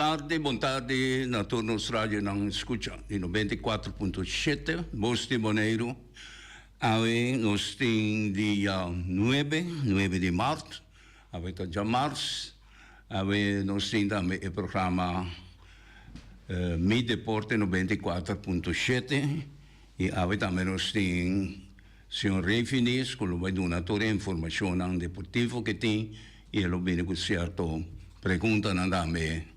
buon tardi, na turno radio ng escucha, di 94.7, Bosti Boneiro, awe nos ting dia 9 de março, awe ta ja março, awe nos ting também o programa Mi Deporte 94.7, e awe também nos ting Senhor Rei Finis, com o donatore informação deportivo que tem, e lo bene con certo pregunta nanda me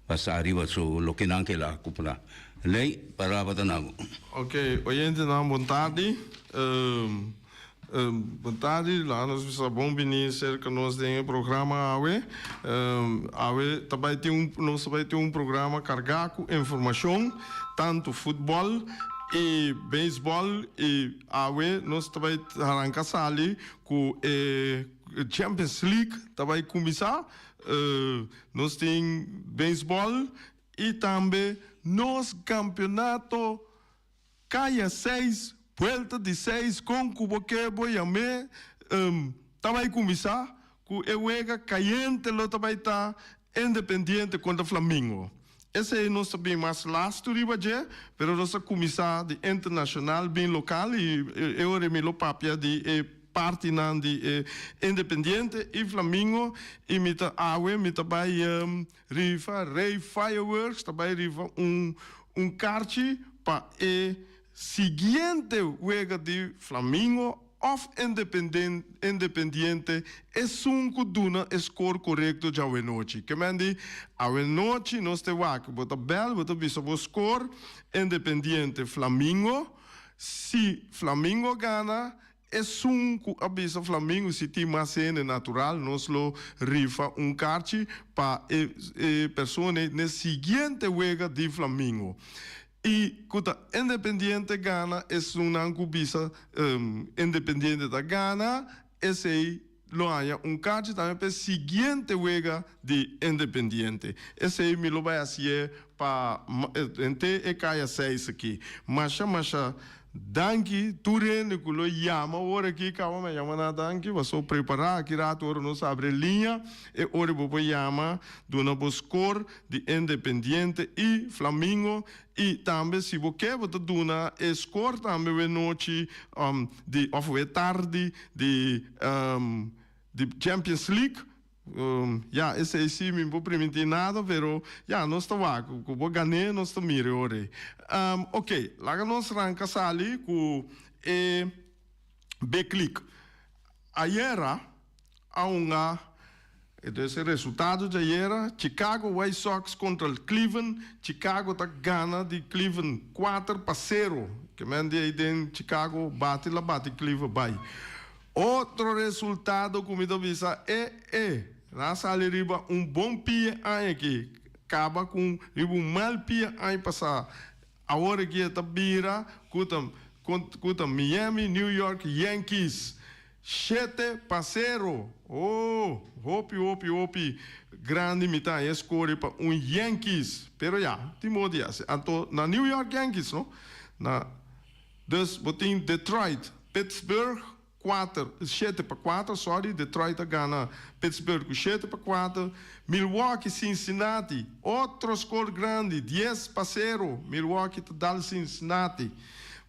basta arriva su lo che anche la cupola. Lei parlava da nago. Ok, oyente na boa tarde. Boa tarde, lá nós estamos bom venir cerca nós tem programa AWE. AWE também tem um programa carregado informação, tanto futebol e beisebol e AWE nós também arrancamos ali com Champions League também começar. Nós temos beisebol e também nos campeonato caia 6, volta de 6 com Cuboque Boiamé também começar com Ewega Caiente lá também está Independiente contra Flamengo. Esse é nosso bem mais lasto ribaje, pero nós começar de internacional bem local e eu remelo papia de parte de Independiente e Flamengo e mita AWE mita vai rifa Rei Fireworks também rifa karte para seguinte wega de Flamengo of Independiente é duna score correto de awe noite. Que mandi awe noite nós te wak bota bel bota bisa bo score Independiente Flamengo. Se Flamengo gana é abisa Flamengo se tem uma cena natural nós lo rifa karte para pessoa na seguinte wega de Flamengo. E quando Independiente gana, é cubisa Independiente da Gana, esse lo há karte também para seguinte wega de Independiente. Esse aí me lo vai assim para ente e caia 6 aqui. Macha danki turene kulo yama ora aqui calma me yama na danki vaso preparar aqui rato ora nos abre linha e ora bobo yama dona boscor de Independiente e Flamengo e também se você bota dona score também we noite de of we tarde de Champions League. Esse é sim, não vou permitir nada, pero nós estamos aqui, como ganhar, nós estamos mirando. Ok, lá nós arrancamos ali com B-Click. Ayer, esse resultado de ayer, Chicago White Sox contra o Cleveland, Chicago está ganha de Cleveland 4-0, que manda aí dentro Chicago bate Cleveland vai. Outro resultado, como eu disse, nessa ali riba bom pia aqui, acaba com riba mal pia aí passar. A hora que está bira, com Miami, New York Yankees, 7-0. Hopi, grande mitad, score para Yankees. Pero timo dias, anto na New York Yankees, no? Dus botin Detroit, Pittsburgh 7-4, sorry, Detroit gana Pittsburgh 7-4, Milwaukee, Cincinnati, outro score grande, 10-0, Milwaukee dal Cincinnati.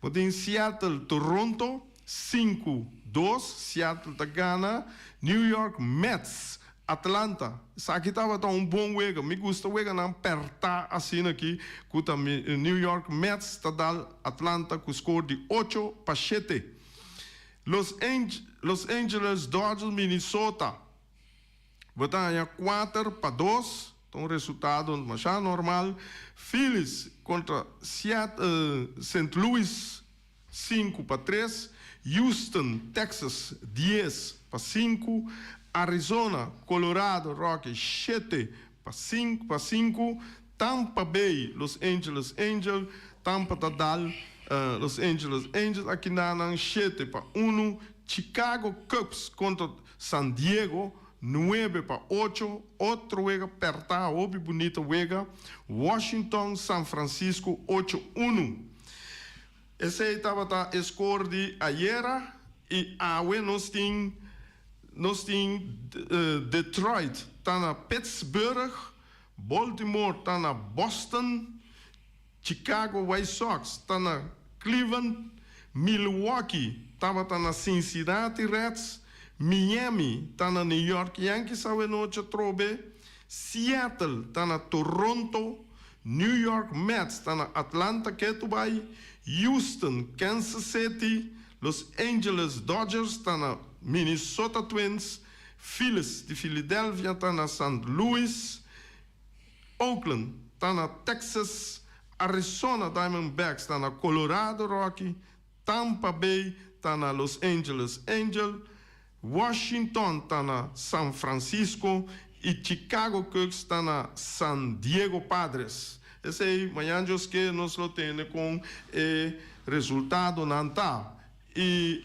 Botin Seattle, Toronto, 5-2, Seattle gana, New York Mets, Atlanta. Isso aqui estava bom wega, me gusta wega não apertar assim aqui, com New York Mets dal Atlanta com score de 8-7. Los Angeles Dodgers, Minnesota. Botanha 4-2. Então, resultado mas já normal. Phillies contra St. Louis, 5-3. Houston, Texas, 10-5. Arizona, Colorado Rockies, 7-5. Tampa Bay, Los Angeles Angels. Tampa Tadal, Los Angeles Angels, aqui na 7-1, Chicago Cubs contra San Diego, 9-8, outro wega apertar, obi bonita wega, Washington, San Francisco, 8-1. Esse aí estava a score de ayer, e awe nós temos Detroit, está na Pittsburgh, Baltimore está na Boston, Chicago White Sox está na Cleveland, Milwaukee está na Cincinnati Reds, Miami está na New York Yankees a noite trobe, Seattle está na Toronto, New York Mets está na Atlanta Ketubay, Houston, Kansas City, Los Angeles Dodgers está na Minnesota Twins, Phillies de Philadelphia está na St. Louis, Oakland está na Texas, Arizona Diamondbacks está na Colorado Rocky, Tampa Bay está na Los Angeles Angels, Washington está na San Francisco e Chicago Cubs está na San Diego Padres. Esse aí, amanhã que nós lo temos com resultado não tá. E,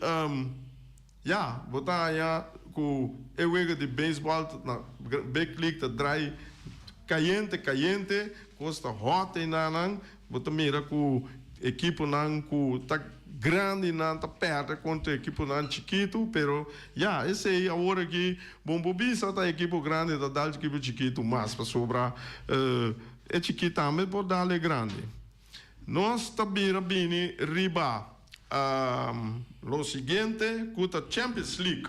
botar aí com o jogo de beisebol na Big League tá dry caliente, costa hot e não, botar mira com equipe não com tá grande não tá perto contra equipe não chiquito, pero esse aí agora que bombobi só tá equipe grande tá dal equipe chiquito mais para sobrar chiquito também por dar grande. Nós tá bini riba lo seguinte, cuta Champions League.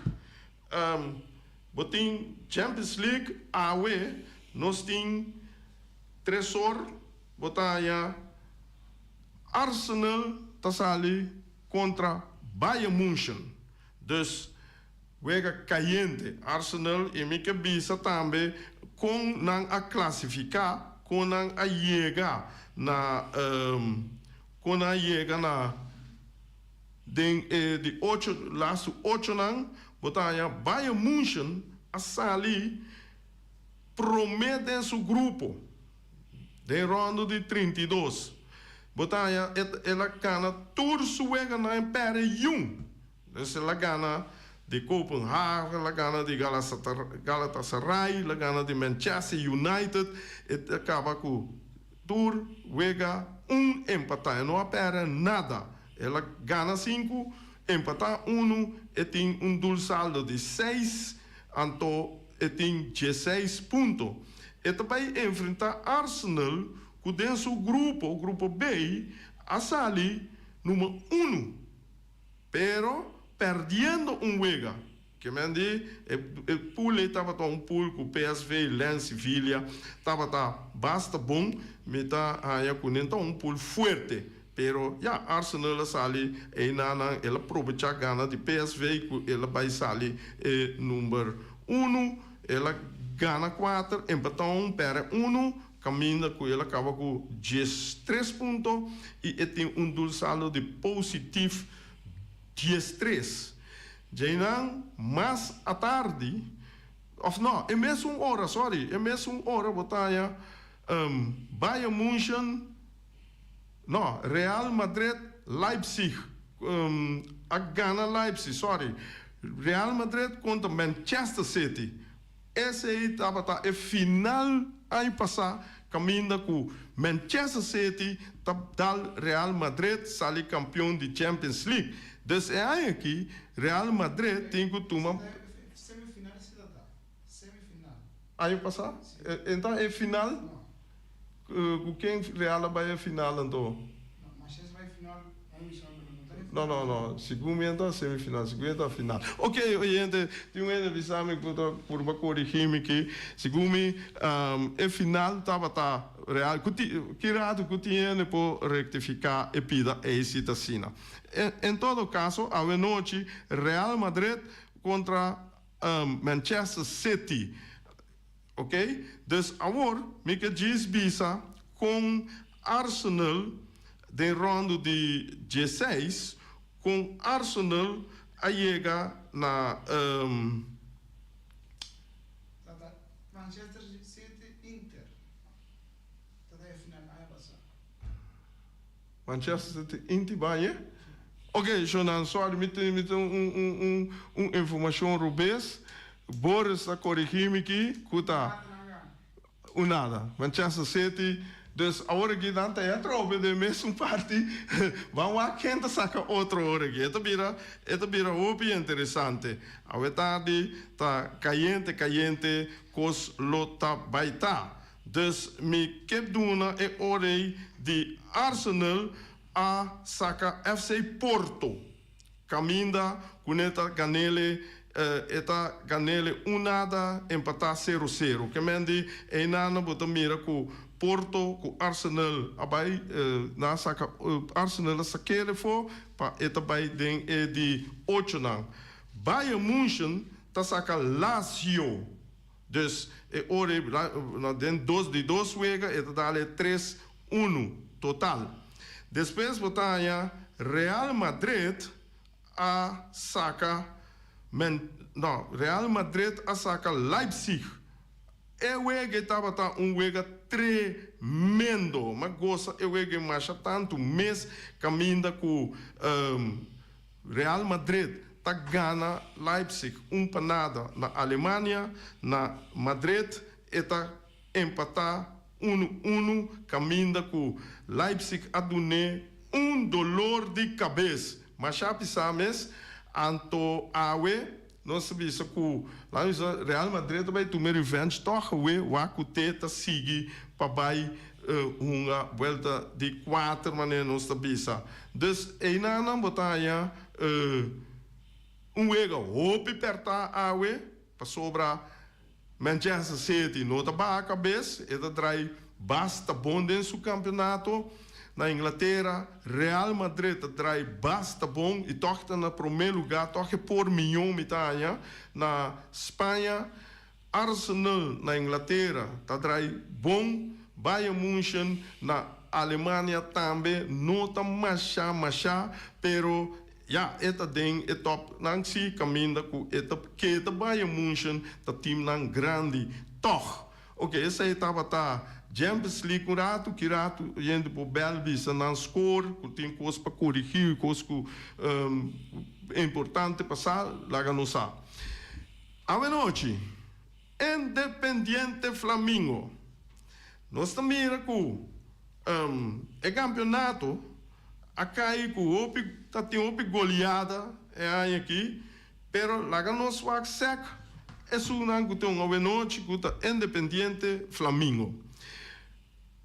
Botin Champions League awe nós tem tresor botaya Arsenal tá sali contra Bayern München. Dus wega caliente Arsenal e me que bisa também com não a classificar, com não a chegar na de 8 last 8 não botaya Bayern München a sali promete seu grupo de ronda de 32. Botaya ela gana tudo suega na Império 1. Dus ela gana de Copenhagen, ela gana de Galatasaray, ela gana de Manchester United, e acaba com tour wega empatar, não apera nada. Ela gana 5, empatar 1 e tem dulce saldo de 6, então e tem 16 pontos. E também enfrentar Arsenal, que tem seu grupo, o grupo B, a sali número 1. Pero perdendo wega. Que me diz, o pool estava um pool com PSV, Lens, Sevilla, estava basta bom, mas está com pool forte. Pero Arsenal a sali e ela aproveita a gana de PSV, ela vai sali número 1, ela gana 4, empatou pera 1, caminha com ela, acaba com 13 pontos e tem dulce saldo de positivo 13. Já mais à tarde, of não, é mesmo hora, é mesmo hora, botaia Bayern München, não, Real Madrid, Leipzig, a gana Leipzig, Real Madrid contra Manchester City. Esse aí estava é final aí passar caminha com Manchester City dal Real Madrid sali campeão de Champions League. Dus aí aqui Real Madrid tem que tomar semifinal se dá. Semifinal. Aí passar? Então é final? Com quem Real vai a final então? Manchester vai final, Não. Segundo semifinal, segundo final. Ok, gente, tem avisame por uma corrigir que segundo é final estava real. Que rado que tinha por rectificar e pida esse tacina. Em todo caso, a noite Real Madrid contra Manchester City. Ok? Dus agora, me que diz bisa com Arsenal de ronda de 16, com Arsenal a chega na Manchester City Inter. Toda a final aí passar. Manchester City Inter vai? Ok, Jonan, sorry, me tem informação rubês. Boris está corrigindo aqui, cuta nada. Manchester City, dus agora que danta é trobe de mesmo parte, vamos a quem saca outro hora aqui. Esta vira opi interessante. A tarde tá caliente, cos lota baita. Dus me kep doen e ore de Arsenal a saca FC Porto. Caminda cuneta ganele eta ganele unada empata 0-0. Que mendi e nana bota mira ku Porto ku Arsenal abai na saca Arsenal sakere fo pa eta bai den e di 8 nang. Bayern München ta saca Lazio. Dus ore de dois wegen eta dale 3-1 total. Depois botanha Real Madrid a saca Real Madrid a saca Leipzig. E wege tabata wega tremendo. Mas gosta e wege macha tanto mês caminda com Real Madrid. Tá gana Leipzig panada na Alemanha, na Madrid, e tá empatar 1-1, caminda com Leipzig a donar dolor de cabeça. Mas já pensamos, anto awe, nós sabemos que lá no Real Madrid vai tomar revenge, toca o acuteta sigue para uma volta de 4 maneiras nós sabemos. Dus ena na batalha wega hope perta awe para sobra Manchester City nota ba a cabeça e trai basta bom dentro do campeonato na Inglaterra Real Madrid trai basta bom e toca na primeiro lugar toca por milhão mitanha na Espanha Arsenal na Inglaterra trai bom Bayern München na Alemanha também nota macha pero ja, eta ding é top nang si caminda ku eta keta Bayern München ta team nang grande toch. Ok, essa etapa tá Champions League kirato yendo pro Belvis nang score ku tem coisa para corrigir coisa ku importante passar lá no sa. A noite Independiente Flamengo. Nós também ku é campeonato acai com tem goleada é aí aqui, pero lá no swag sec é sunan que tem uma noite que tá Independiente Flamengo.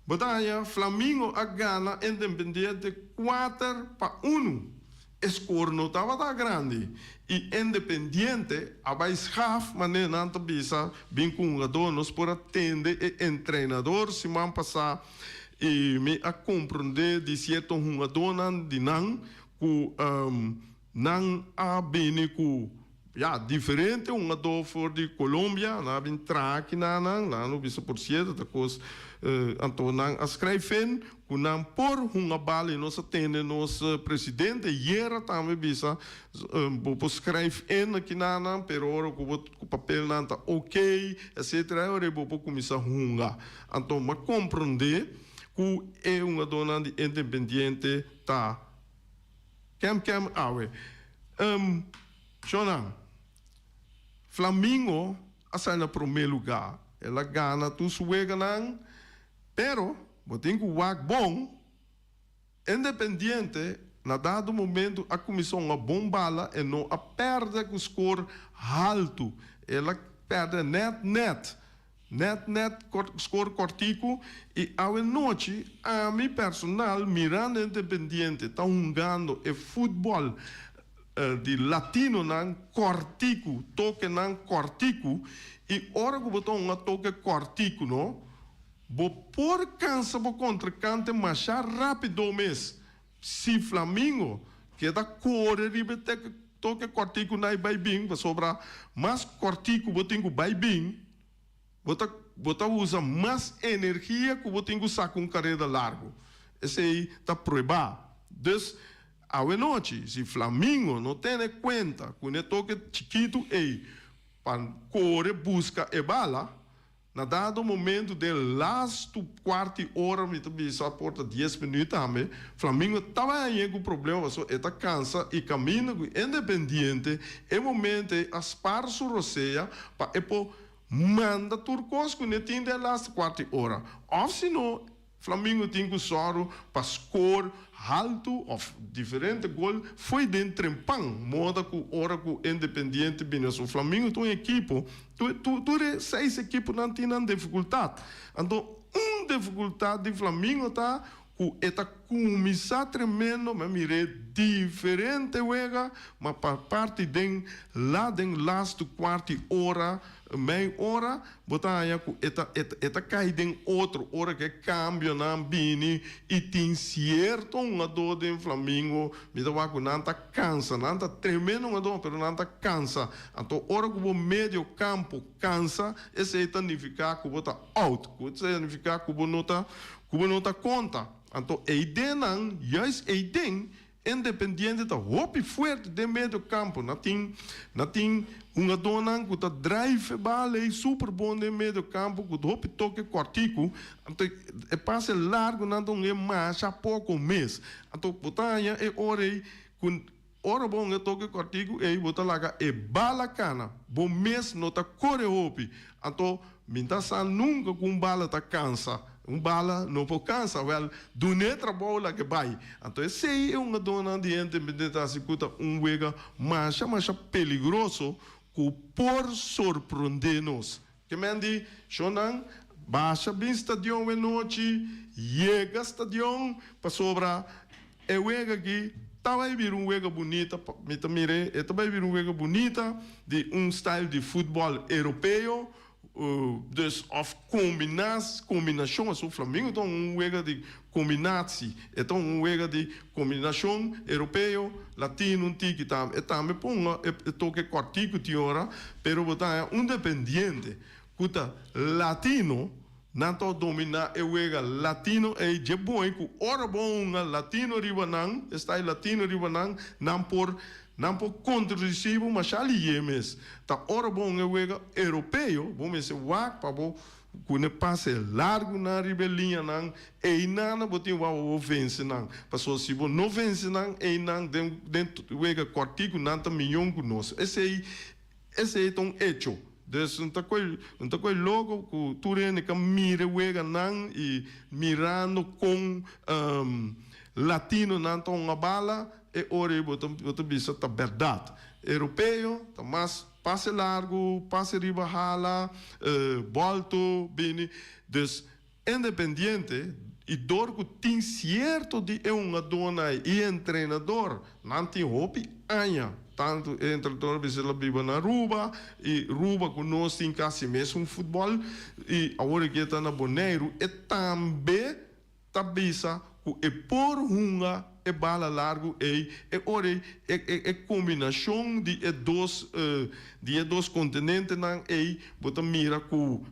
Batalha Flamengo a gana Independiente 4-1. Score não estava tão grande e Independiente a mais half maneira não tá bisa bem com donos por atender e treinador se man passar e me a compreender de certo uma dona de não ku não a bene ku ja diferente uma do for de Colômbia na bin traque na lá no bisa por certo da coisa Antonan a escreven ku não por uma bala nossa tende nosso presidente era também bisa bo escreve en aqui na pero ora ku papel não tá ok etc ora bo começar hunga então ma compreender que é uma dona de independente tá kem awe Jonan Flamengo asa na primeiro lugar ela gana tu suega nang pero botem que o bom independente na dado momento a comissão uma bombala e não a perde com score alto ela perde net score cortico e a noite a mi personal mirando Independiente está jogando e futebol de latino nan cortico toque nan cortico e ora que botou um toque cortico no bo por cansa bo contra cante marchar rápido mês se Flamengo que da correr e toque cortico na vai bem para sobrar mas cortico botinho vai bem Bota usa mais energia que você tem que usar com carreira largo. Esse aí está proibado. Dus, a noite, se Flamengo não tem conta, quando é toque chiquito, para correr, busca e bala, na dado momento de last quarto hora, me também só porta 10 minutos também, Flamengo estava aí com problema, só está cansa e caminha com Independiente, e momento as partes roceia para manda turcos que não tem de last quarto hora. Ou se não, Flamengo tem que soro para score alto of diferente gol foi dentro trempang moda que ora que Independiente bem o Flamengo tem equipo tu seis equipos não tem dificuldade então dificuldade de Flamengo tá que eta começar tremendo mas mire diferente wega mas para parte den lá den last quarto hora meia hora botar aí que eta cai den outro hora que cambio na bini e tem certo dor de Flamengo me dá que não tá cansa não tá tremendo dor pero não tá cansa então hora que o meio campo cansa esse significa que bota out que significa que não tá conta então a ideia não a ideia Independiente da hopi forte de meio campo não tem uma dona que tá drive bala e super bom de meio campo que hopi toque cortico então é passe largo não é mais a pouco mês então botanha é ora bom é toque cortico e botar lá é bala cana bom mês não tá corre hopi então minta sa nunca com bala tá cansa bala não pode cansar, do netra bola que vai. Então, esse é uma dona de Independiente assim que wega mais perigoso que por surpreender-nos. Que mendi, chonan, baixa bem estadião de noite, chega estadião para sobrar, é wega aqui. Vai vir wega bonita, mire, vai vir wega bonita de style de futebol europeu. Dus of combinação o Flamengo então wega de combinatie então wega de combinação europeu latino tiki tam me ponga toque cortico ti ora pero botar Independiente kuta latino nanto domina e wega latino e je bom ku ora bom latino ribanang está latino ribanang não por contributivo, mas ali yemes. Tá ora bom é o europeu, bom é o wak para bom quando passe largo na ribelinha não e nada botin o vence não. Passou se bom não vence não e não dentro o cortico não tá milhão conosco. Esse é tão hecho. Dus não tá coi logo que tu rene que mira o não e mirando com latino não tão uma bala e ora botam bisa tá verdade europeu tá mais passe largo passe riba hala volto bem dus Independiente e dor que tem certo de uma dona e treinador não tem hopi anha tanto treinador bisa la biba na Ruba e Ruba conosco em casa mesmo futebol e agora que está na Bonaire e também tá bisa e por uma e bala largo e ora combinação de dois continentes não e bota mira ku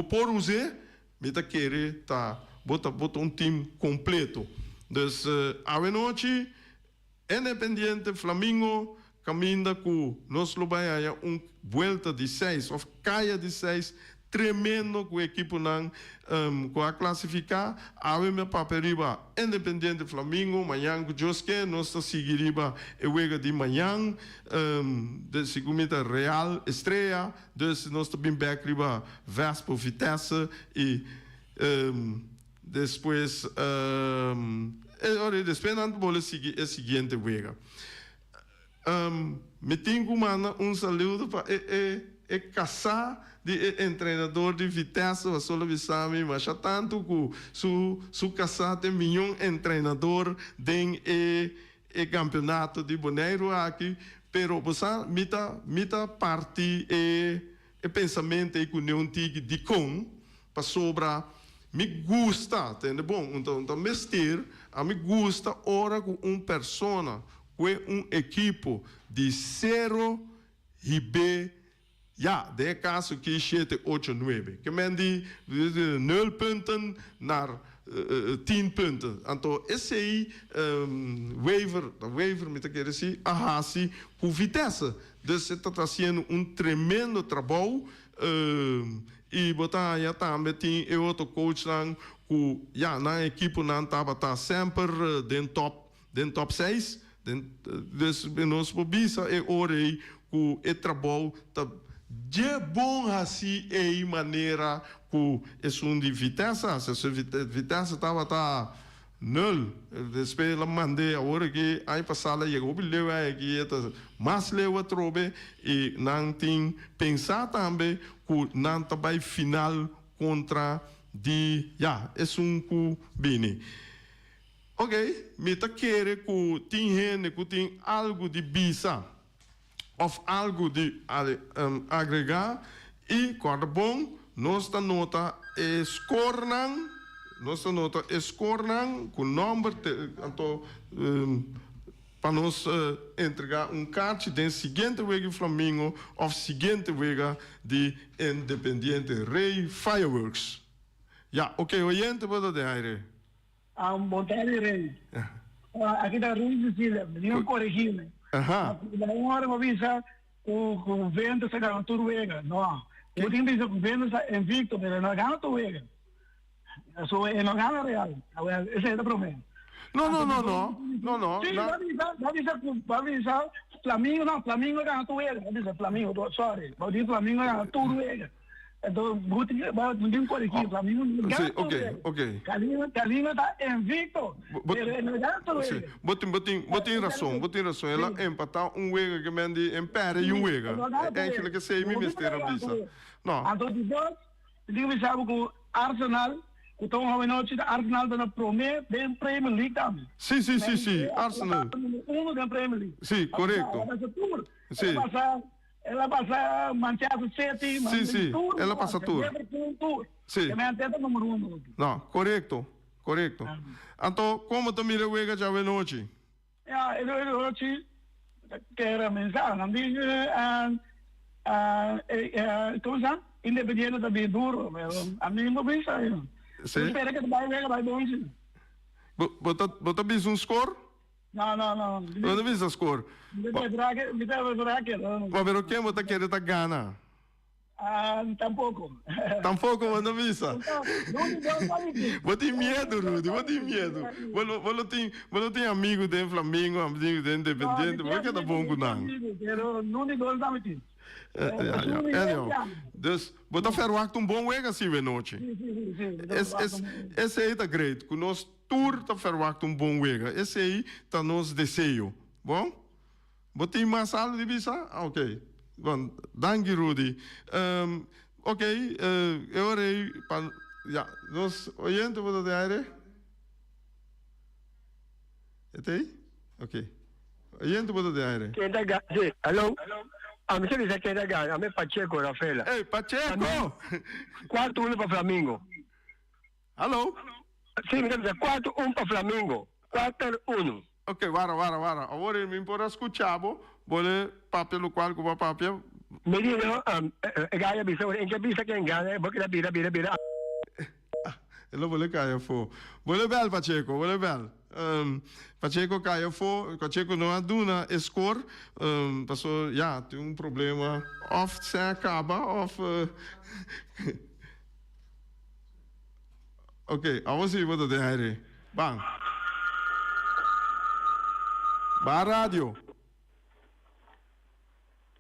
por usar meta querer tá bota time completo dus a noite Independiente Flamengo caminha com nós lo vai volta de 6 ou caia de 6 tremendo que o equipe não a classificar a minha paperiba Independiente Flamengo amanhã que Josque nós seguiriba e wega de manhã de segunda Real Estrela dus nós também back riba Vespa Vitesse e depois depois não vou seguir a seguinte wega me tenho saludo para caçar de treinador de Vitesse a solo visami mas já tanto que su caçar tem milhão treinador den campeonato de Bonaire aqui pero você mita parte e pensamento e união tig de com para sobra me gusta entende bom então mestir a me gusta ora com persona com equipo de 0 e B ja, de caso que 7, 8, 9. Que men die 0 punten naar 10 punten. Então, esse aí, waiver, me quer dizer, ahasi, com Vitesse. Dus está fazendo tremendo trabalho. E botar já também tem outro coach lá, que já na equipe não estava sempre den top 6. Dus nós pobisa e orei que o trabalho tá de bom assim e maneira que é um de Vitesse, se Vitesse estava 0. Depois ela mandei agora que aí passada chegou o bilhete aqui mais leva trobe e não tem pensar também que não vai final contra de é um que bem. Ok, me tá querer que tem gente que tem algo de bisa ou algo de agregar e quando bom nossa nota escornan nossa nota escornan com número então para nós entregar cartão da seguinte vega Flamengo ou seguinte vega de Independiente Rei Fireworks. Ok, oyente pode de aire. Boa tarde, Rei. Aqui está Rui Cecília, venham corrigir-me. Uma hora eu avisa o vento se ganha tudo vega, não. Eu tenho visto que o vento é invicto, mas não ganha tudo vega. Isso é não ganha real. Esse é o problema. Não. Sim, vai avisar Flamengo ganha tudo vega. Avisa Flamengo, sorry. Vou dizer Flamengo ganha tudo vega. Então, vou corrigir Flamengo. Ok. Calina está invicto. Botem razão. Ela empatar vega que mende empere vega. É aquilo que sei me mistério bisa. Não. Então, depois, digo sabe que Arsenal, que estão a noite Arsenal da Premier, bem Premier League também. Sim, Arsenal. Da Premier League. Sim, correto. Sim. Ela passa Manchester City, sim, ela passa tudo. Sim. Número 1. Não, correto. Então, como tu mira o já é noite? Noite, que era mensagem, não diz, como se chama? Independiente da bem duro, a mim não pensa. Sim. Espera que vai bom. Bota bis score? Não. Não bis score. Me deve que Mas o que você quer da Gana? Tampouco, não visa. Vou ter medo, Rudy, Vou ter amigo de Flamengo, amigo de Independiente, vou que tá bom com não. Não me dou nada. Dus, bota ferroacto bom wega assim de noite. Esse aí tá great, que nós tour tá ferroacto bom wega. Esse aí tá nos desejo, bom? Botei mais algo de bisa? Ok. Bom, danke Rudy. Ok, eu orei para nós oyente vou de aire. Etei? Ok. Oyente vou de aire. Hello. Me dice que era gana, me Pacheco, Rafaela. Ei, Pacheco! 4-1 para Flamengo. Alô? Sim, me dice 4-1 para Flamengo. 4-1. Ok, vara. Agora eu me importa escutar, vole papel no qual com papel. Me dice, gaya bisa, en que bisa que gana, porque la bira. Ele vole caia fo. Vole bel Pacheco, vole bel. Pacheco caia fo, Pacheco não aduna score, passou, tem problema, of se acaba, of ok, vamos ir para de bang. Ba rádio.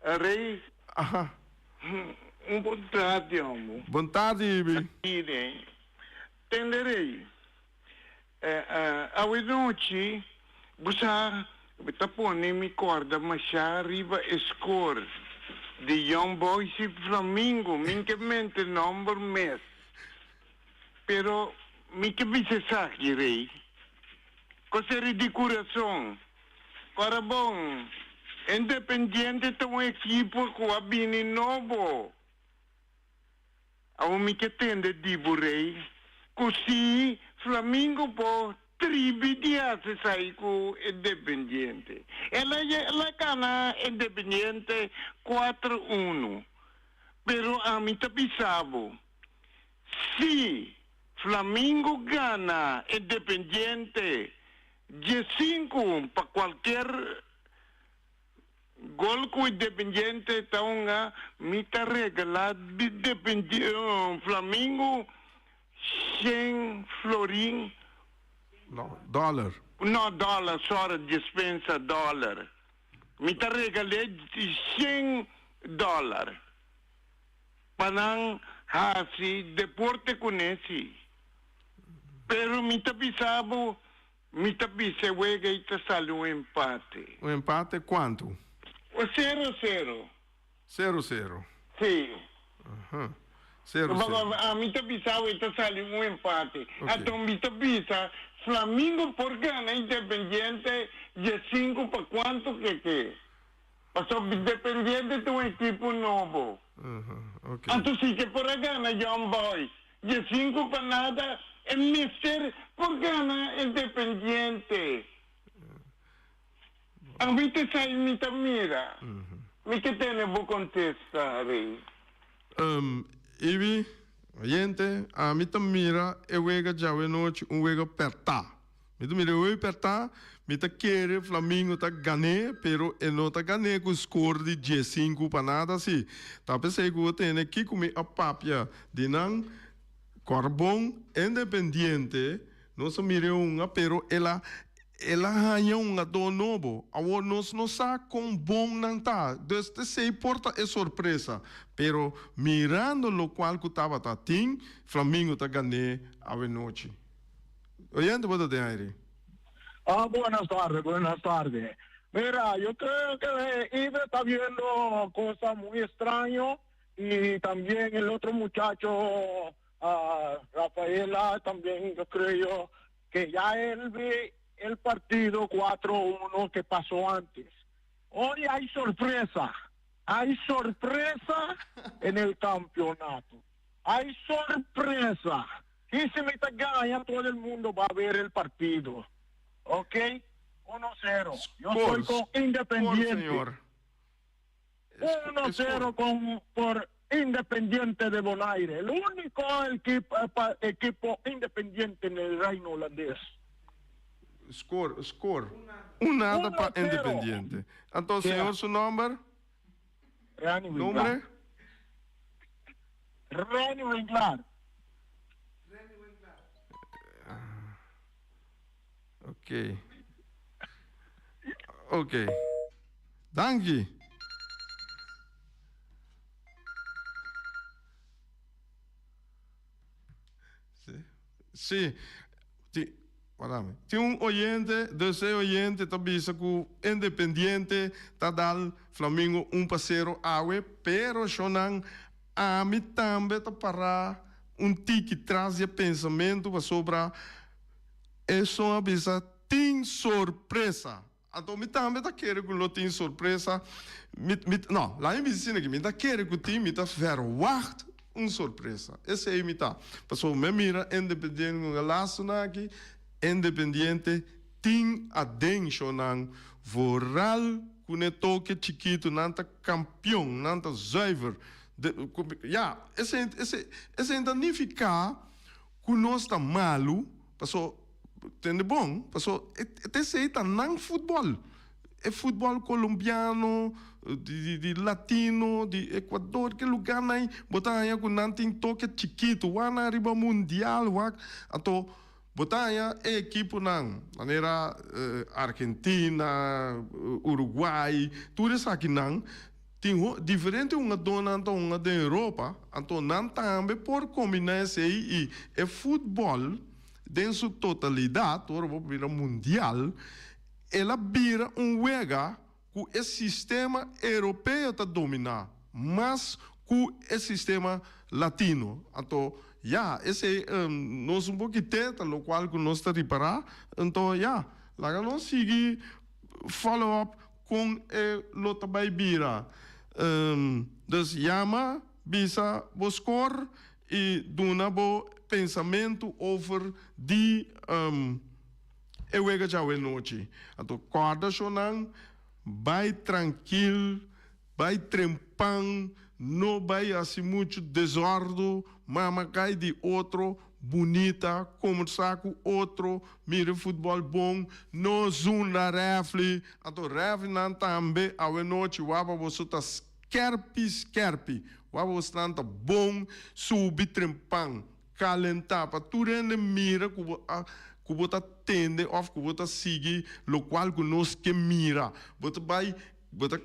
Rei. Boa tarde, amor. Boa tarde, Ibi. Tenderei. A noite, você está pondo me corda, mas já arriba score de Young Boys e Flamengo, minha mente número mês. Pero, minha bisa sabe, Rei. Coisa de coração. Ora bom, Independiente tem um equipe que é bem novo. A minha tende de Rei. Così Flamengo può 3 dias sai com Independiente. Ela gana Independiente 4-1. Pero a mim tá pensando, se Flamengo gana Independiente 5 para qualquer gol com Independiente, então me tá regalado Flamengo 100 florim. No, dólar. No, dólar, só dispensa dólar. Me tá regalando $100. Para Hasi, deporte con esi. Pero mi tapisabo, mi tapise huega y te sale un empate. O empate quanto? O 0-0. 0-0. Sí. Aham. 0-0. A mi tapisabo y te sale un empate. Ok. Hasta mi tapisa, Flamengo por gana Independiente de 5 para cuánto que. Pasó Independiente de un equipo nuevo. Aham, ok. Entonces sí que por gana Young Boys. De 5 para nada, el Mister por gana Independiente. A mí te sale mi mira. Mi que tenemos contestar. Ibi, oyente, a mim mira, eu wega já noite, wega perta. Me mira, eu perta, me querer Flamengo tá ganhar, pero não tá ganhar com score de 15 para nada assim. Tá pensei que eu tenho aqui comer a papia de não Corbon Independiente, não se mira pero ela ganha do novo. Agora nós não sabe com bom não tá. Desde se importa é surpresa. Pero mirando lo qual que estava tatim, Flamengo tá ganhando a noite. Oyente, ¿puedo te aire? Buenas tardes. Mira, yo creo que Ibe está viendo cosas muy extrañas y también el otro muchacho, Rafaela, también yo creo que ya él ve el partido 4-1 que pasó antes. Hoy hay sorpresa en el campeonato. Hay sorpresa. Y si me gana, todo el mundo va a ver el partido. ¿Ok? 1-0. Yo estoy con Independiente. Señor. 1-0 por Independiente de Bonaire. El único equipo independiente en el reino holandés. Score. Nada para 1-0. Independiente. Entonces, señor, su nombre? ¿Nombre? Reni Winkler. Ok. Dank je. Sim. Tem oyente, desse oyente também que o Independiente está dando Flamengo 1-0 awe, pero chonan a mim também está para tique traz de pensamento sobre isso avisa tem surpresa. Então me também está querendo que não tem surpresa. Não, lá em medicina que me está querendo que tem me está verwacht surpresa. Esse é me tá. Passou me mira Independiente no laço aqui. Independiente tem a denchonan voral com o toque chiquito nanta campeão nanta zuiver esse ainda nem ficar que nós está malo passou entende bom passou esse aí tá não futebol é futebol colombiano de latino de Equador que lugar aí botar aí com nanta toque chiquito lá na riba mundial então Botanya é equipe não, maneira Argentina, Uruguai, tudo isso aqui não, tem diferente uma dona então uma da Europa, então não também por combinar isso aí e é futebol em sua totalidade, ou vira mundial, ela vira wega que o sistema europeu está dominar, mas que o sistema latino, então esse nós pouquinho tenta, no qual que nós está reparar, então lá nós seguir follow up com o trabalho bira, dus chama, bisa, score e duna bo pensamento over de eu já o noite, então corda chonan, vai tranquilo, vai trempang, não vai assim muito desordem, mas cai de outro, bonita, conversar com outro, mira futebol bom, não zuna refle, então refle não também, a noite, waba você tá skerpi, waba você tá bom, subir trempang, calentar, para tu rende mira, que você tende, ou que você sigue, lo qual que nós que mira, você vai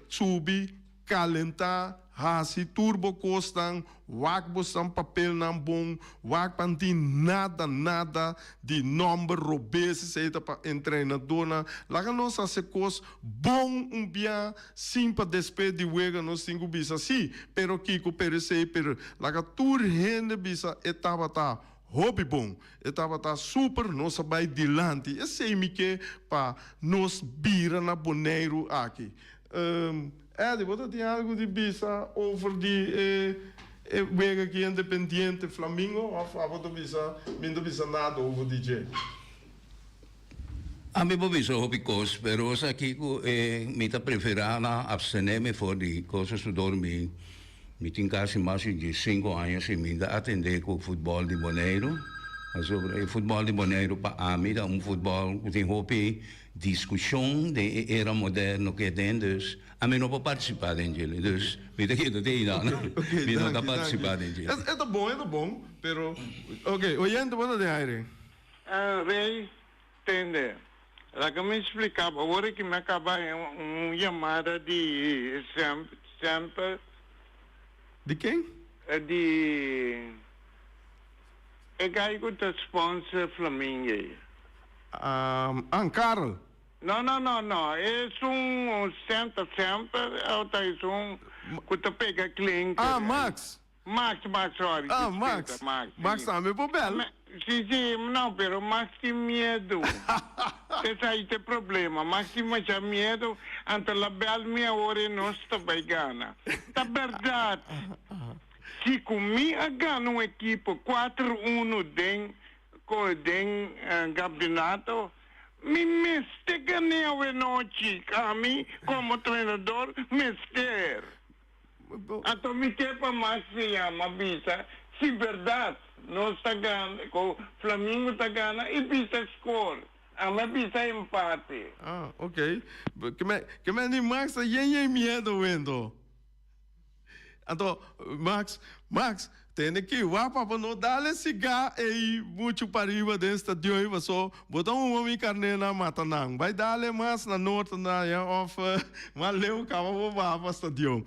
subir, calentar, hasi turbo costan, wak bostan papel nan bom, wak panti nada de number robese seita pa treinador na, laga nos se cos bom bia simpa despe de wega nos tingu bisa si, pero kiko perese per laga tur hende bisa etaba ta hobby bom, etaba ta super nossa vai dilante, e sei mi que pa nos bira na Bonaire aqui. Eddie, wat tem algo de bisa over die wega aqui Independiente Flamengo of wat bisa minder bisa nada over DJ? A mim vou dizer hobby cos, pero sa kiko me ta preferana abstenerme for di cosas su dormir. Mi tin casi mais de 5 anos e me dá atender com o futebol de Bonaire. O futebol de Bonaire para mim é futebol que tem hobby discussão de era moderno que tem, dus a mim não vou participar dele, dus me dá que tem não, me não dá participar dele. É bom, pero ok, oyendo bueno de aire. Rei, entende? Ela que me explicava, agora que me acaba uma chamada de sempre de quem? De eu que sponsor Flamengo. Carl. No. É sempre, que te pega cliente. Max, sorry. Max também por belo. Sim, não, pero Max tem medo. Esse aí tem problema. Max tem mais medo, ante la bel minha hora não está pegando. Tá verdade. Se comigo ganha uma equipe 4-1 den campeonato, me ganhei a noite, a mim, como treinador, mester. Então, me tem para mais se chama, bisa, se verdade, nós está ganhando, o Flamengo está ganhando, e bisa score. A minha bisa empate. Ok. Que me diz, Max, tem medo, vendo? Então, Max, tem que ir para não dar cigarro e muito para riba desta de hoje, só botar homem carne na mata não. Vai dar mais na norte na of, mas leu cava vou para o estadião.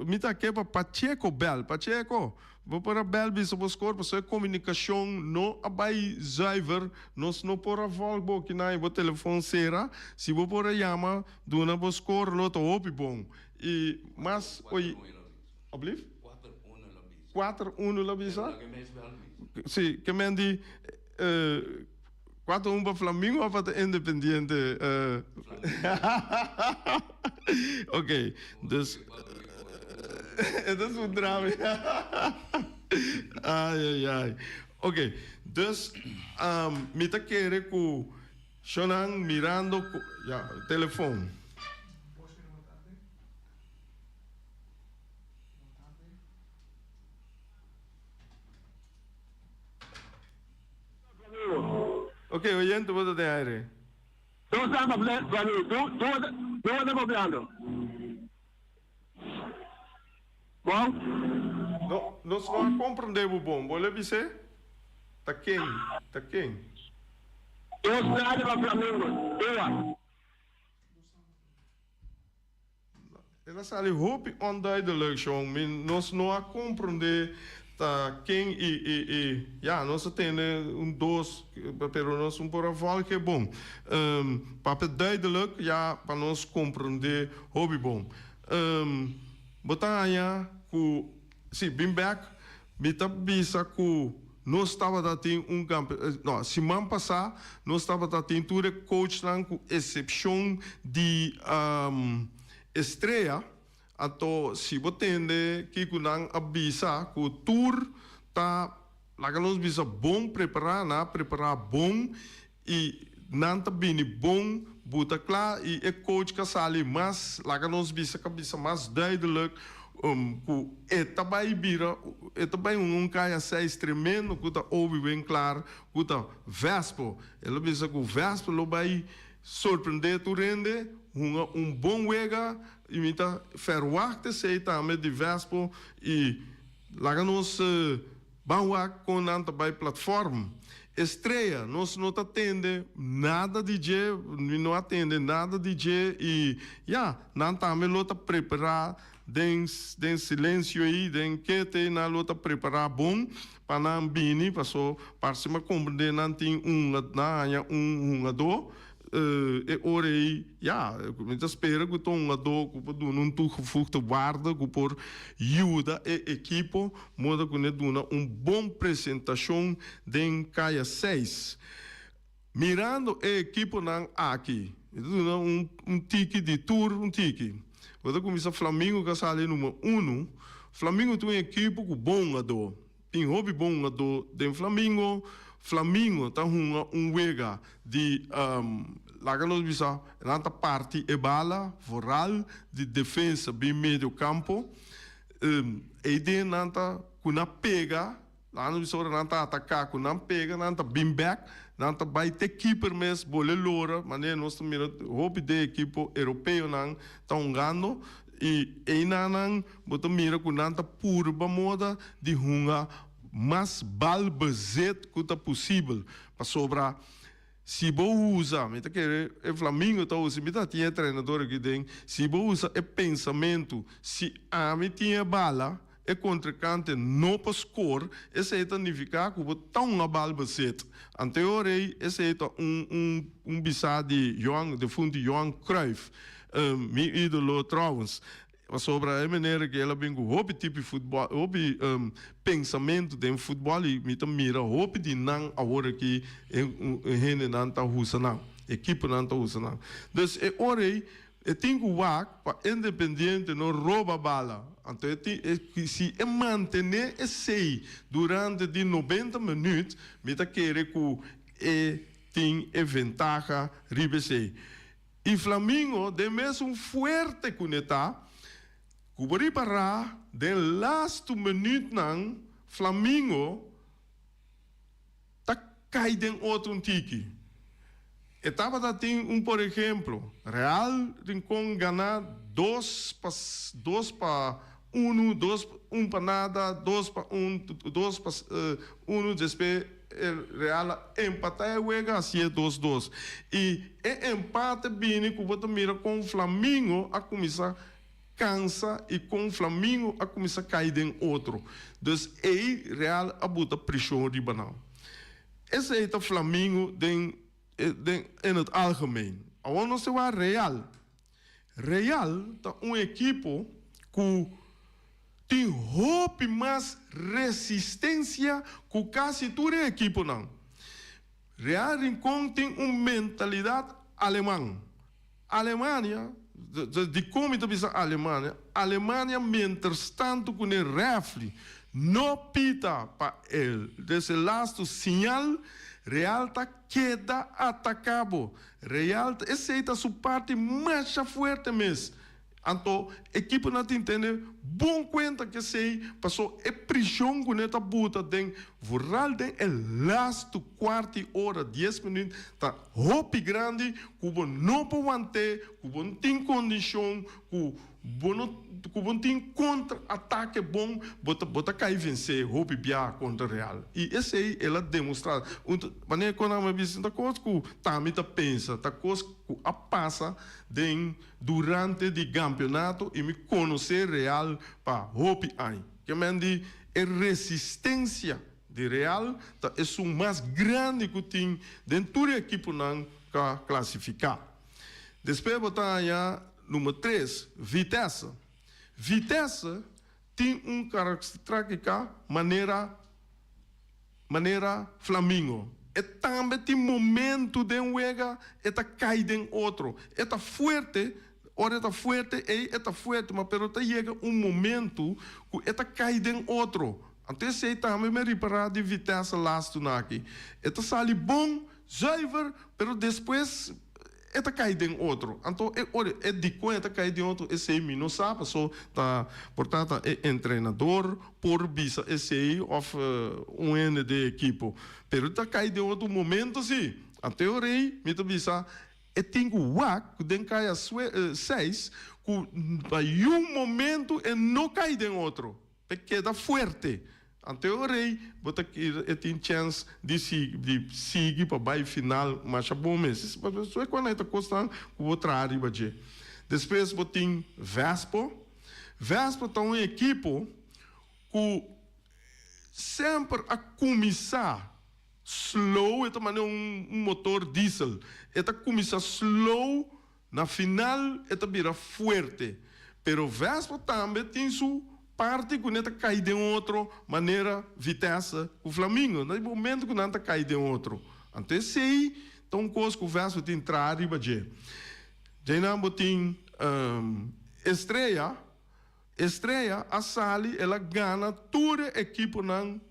Me tá aqui para Pacheco Bel, vou para Bel bisa vos corpo, só comunicação não abai zuiver, nós não pora volbo que na o telefone será, se vou para chama, dona vos cor loto opi bom. E mas oi, oblief? 4-1 la bisa? Sim, que me di 4-1 para Flamengo ou para Independiente? Ok, dus het is een drama. Ai. Ok, dus me tá querendo que Shonan mirando telefone. Ok, oyente, wat de aire. Tú estás hablando, tú estás hablando. Bom? Nós não compreendemos bom. Vou lhe dizer? Tá quem? Eu saio para Flamengo. Ela sale hoop onduidelijk, jong. Nós não compreendemos tá quem nós temos dois, pero nós por aval que é bom. Para duidelijk, para nós compreender hobby bom. Botar sim, bem back, me tá bisa que nós estava datando campo, não, semana passada nós estava datando tudo coach com exceção de estreia. Ato se botende que kunang abisa que o tour tá lá que nós bisa bom preparar bom e nanta bini bom buta claro e coach que sali mas lá que nós bisa mais duidelijk que tabai tabai caia 6 tremendo que tá ouve bem claro que tá Vespo ela bisa que o Vespo lo vai surpreender tu rende bom wega e me tá verwachten se também de Vespo e lá nós vamos com anta bij platform Estreia, nós não atende nada de je, não atende nada de je e não também lota preparar den silêncio aí, den que tem na lota preparar bom para não bini, para só para se compreender não tem um do e ora aí, muita espera que tom do que por não tu furto guarda que por ajuda e equipo moda que duna bom apresentação den caia 6 mirando e equipo não aqui duna tique de tour tique quando começa Flamengo que sale número 1 Flamengo tem equipo que bom do tem hobby bom do den Flamengo tá wega de lá que nós bisa nanta parte e bala voral de defesa bem meio campo e de nanta kuna pega lá nós bisa nanta atacar kuna pega nanta bem back nanta vai ter keeper mes bole lora maneira nós também hobby de equipo europeu não tão ganhando e nan botam mira com nanta purba moda de hunga mas balbezet que tá possível para sobrar se você usa, me tá querendo, o Flamengo tá usando, me tá tinha treinador aqui dentro, se você usa o pensamento, se a me tinha bala, e contra-cante não para score, esse aí significa que você tá uma balbezet. Anteriormente, esse aí tá bisa de fundo de Johan Cruyff, meu ídolo trouwens. Sobre a maneira que ela vem com o tipo de futebol, o pensamento de futebol e me mira o de não agora que gente não está usando, equipe não está usando. Então, agora eu tenho que para independente não rouba bala. Então, se manter esse durante de 90 minutos, me querer que tem vantagem ribese. E Flamengo de mesmo forte conectar Kubari para den last minuut nang Flamengo tá caído outro tiki. Etapa da tem por exemplo, Real Rincón ganhar 2 para 1 para nada, 2 para 1 depois Real empatar e juega assim 2-2. E empate bem que você mira com o Flamengo a começar cansa e com o Flamengo a começar a cair em outro. Então, aí Real a botar pressão de banal. Esse é o Flamengo em het algemeen. Agora nós temos Real. Real é uma equipe que tem hope mais resistência que quase toda a equipe não. Real Rincón tem uma mentalidade alemã. Alemanha de como está a Alemanha, mientras tanto, com o refle, não pita para ele. Desse lado, sinal, Real queda atacado. Real, essa é a sua parte mais forte mesmo. Então, a equipe não entende bom conta que sei, passou a pressão com essa buta den voral den last quarto hora, 10 minutos, tá hopi grande, que não pode manter, que não tem condição, que não tem contra-ataque bom, bota cair vencer, hopi bia contra Real. E esse aí, ela demonstrada. Maneira que eu me disse, tá coisa que também tá pensa, tá coisa que a passa durante o campeonato e me conhecer Real para hopi aí. Que mande a resistência de Real é o mais grande que tem dentro da equipe não classificar. Depois botar aí número 3, Vitesse. Vitesse tem característica maneira Flamengo. E também tem momento de um jogo e tá caído em outro. E tá forte, ora tá forte, mas pero tá chega momento que tá caído em outro. Então sei também me reparar de Vitesse last aqui. E tá sali bom, zuiver, pero depois está caído em outro. Então, é de conta caído em outro, esse aí não sabe, só tá, portanto, é treinador, por bisa, esse aí, of N de equipe. Pero está caído em outro momento, sim. A teoria, me bisa, é tem que o den caia 6, que vai momento e não caído em outro. Porque queda forte. ante o rei, bota que tem chance de seguir para baixo final, mas é bom mesmo. Isso é quando está custando o outro arriba de. Depois botem Vespo. Vespo está uma equipe que sempre a começar slow, é maneira um motor diesel. É começar slow, na final é vira forte. Pero Vespo também tem sua parte que não cai de outra maneira, vitesse, o Flamengo. No momento que não cai de outro. Então, sei, então, coisa que o Vespo tem que entrar arriba de. Já não tem Estrela, a Sali, ela ganha toda a equipe não,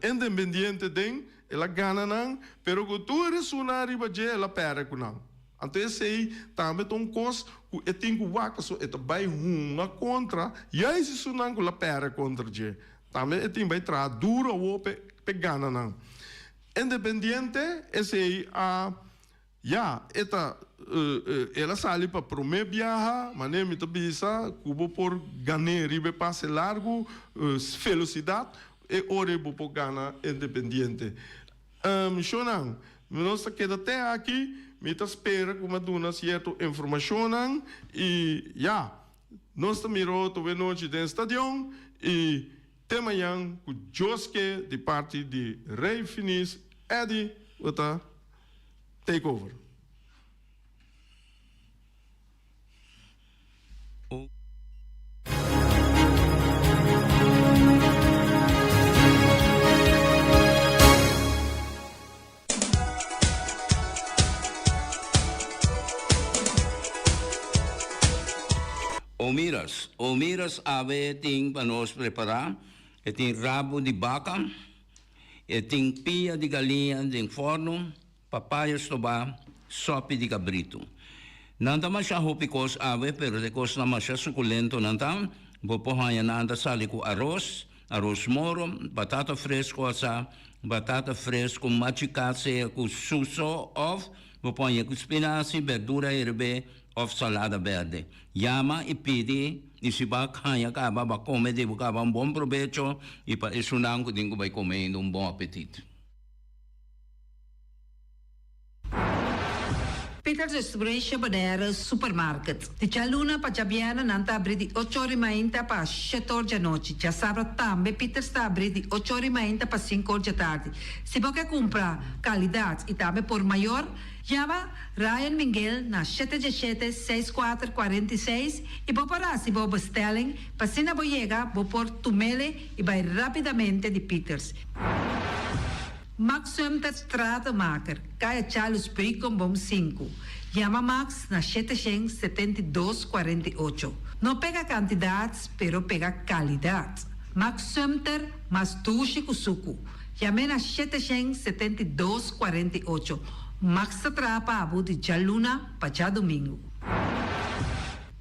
independente den, ela ganha não, pero que toda a sua arriba de ela perde com não. Então esse aí também tem coisa que tem que vaca só é vai uma contra e aí se isso não ela perde contra de. Também tem vai tra duro ou pegando não. Independente esse aí ela sai para primeiro viajar, mas nem muito bisa, cubo por ganhar ribe passe largo, velocidade e ora por ganhar independente. Shonang, nós queda até aqui, me espera que uma dona certa informação e nós miramos toda noite dentro do estádio e temanhã com Joske de parte de Rei Finis, Eddie, outra take over. Omiras ave tem para nós preparar, tem rabo de vaca, tem pia de galinha de forno, papaya soba, sopa de cabrito. Nanta masya hopikos ave, pero de cos na masya suculento nanta, bopohanya nanta sali com arroz moro, batata fresco asa, batata fresco machicase com suso of, bopohanya com espinaci, verdura herbe, of salada verde. Llama y pide, y si va a caña, va a comer, va un buen provecho, y para eso no tengo que comer un buen apetito. Peter's Restauration Banera Supermarket. De Chaluna pa Jabiana nanta abri di 8h30 pa 7h da noite. Já sabra também Peter's está abri di 8h30 pa 5h da tarde. Se você comprar qualidade e também por maior, chama Ryan Miguel na 717-6446 e vou parar se vou bestelling, para se não vou chegar, vou por tumele e vai rapidamente de Peters. Max Sumter Stratenmaker, Kaya Charles Bricom Bom 5. Chama Max na 772-48. Não pega quantidades, pero pega qualidade. Max Sumter, mas tuxe kusuku. Chame na 772-48. Max Trapa Abu de Jaluna, para domingo.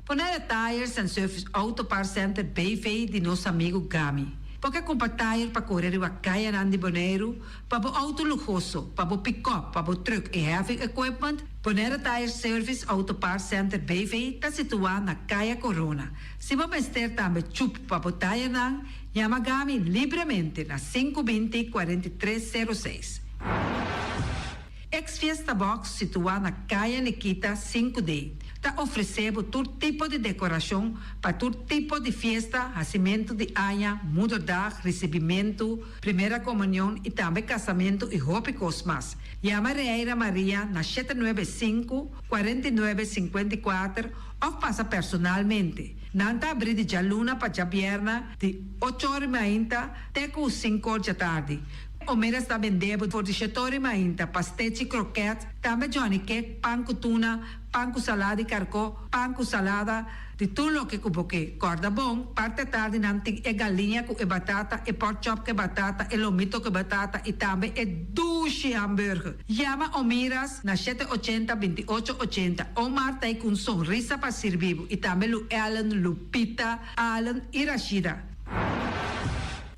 Poner Tires and Service Auto Parts Center BV de nosso amigo Gami. Porque comprar tire para correr a caia Nandi Boneiro, para o auto luxuoso, para o pick-up, para o truck e heavy equipment, Bonera Tire Service Auto Parts Center BV está situado na Caia Corona. Se você ter também chup para o tire não, chama Gami livremente na 520-4306. Ex-Fiesta Box situado na Caia Nikita 5D. Está oferecendo todo tipo de decoração para todo tipo de festa, nascimento de anha, mudança, recebimento, primeira comunhão e também casamento e roupa cosmas. Chama Reira Maria na 795-4954 ou passa personalmente. Nanta abrir de Jaluna para Jabierna de 8h30 até 5h da tarde. O meras está vendendo por 17h30 pastéis e croquetes, também Johnny Cake, pão com tuna, pão com salada e carcó, pão com salada, de tudo o que cuboque. Corda bom, parte tarde não tem galinha com batata, e pork chop com batata, e lomito com batata, e também duche hambúrguer. Chama o Miras na 780-2880. O Marta aí com sonrisa para servir, e também o Ellen, Lupita, Alan e Rashida.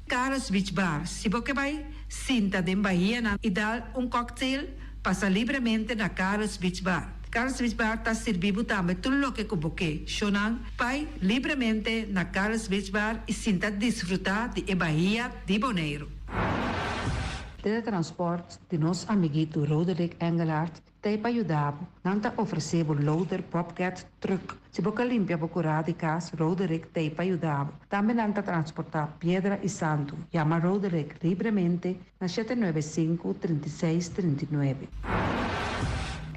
Carlos Beach Bar, se você vai sinta de Bahia e dar cocktail, passa livremente na Carlos Beach Bar. Carlos Wiesbar está servindo também tudo lo que cuboque. Shonan, pai livremente na Carlos Wiesbar e sinta desfrutar de Bahia de Bonaire. Teletransport de nosso amiguito Roderick Engelhardt tem para ajudar. Não está oferecendo loader, bobcat, truck. Se você limpia a cura de casa, Roderick tem para ajudar. Também não está transportar pedra e santo. Chama Roderick livremente na 795-3639.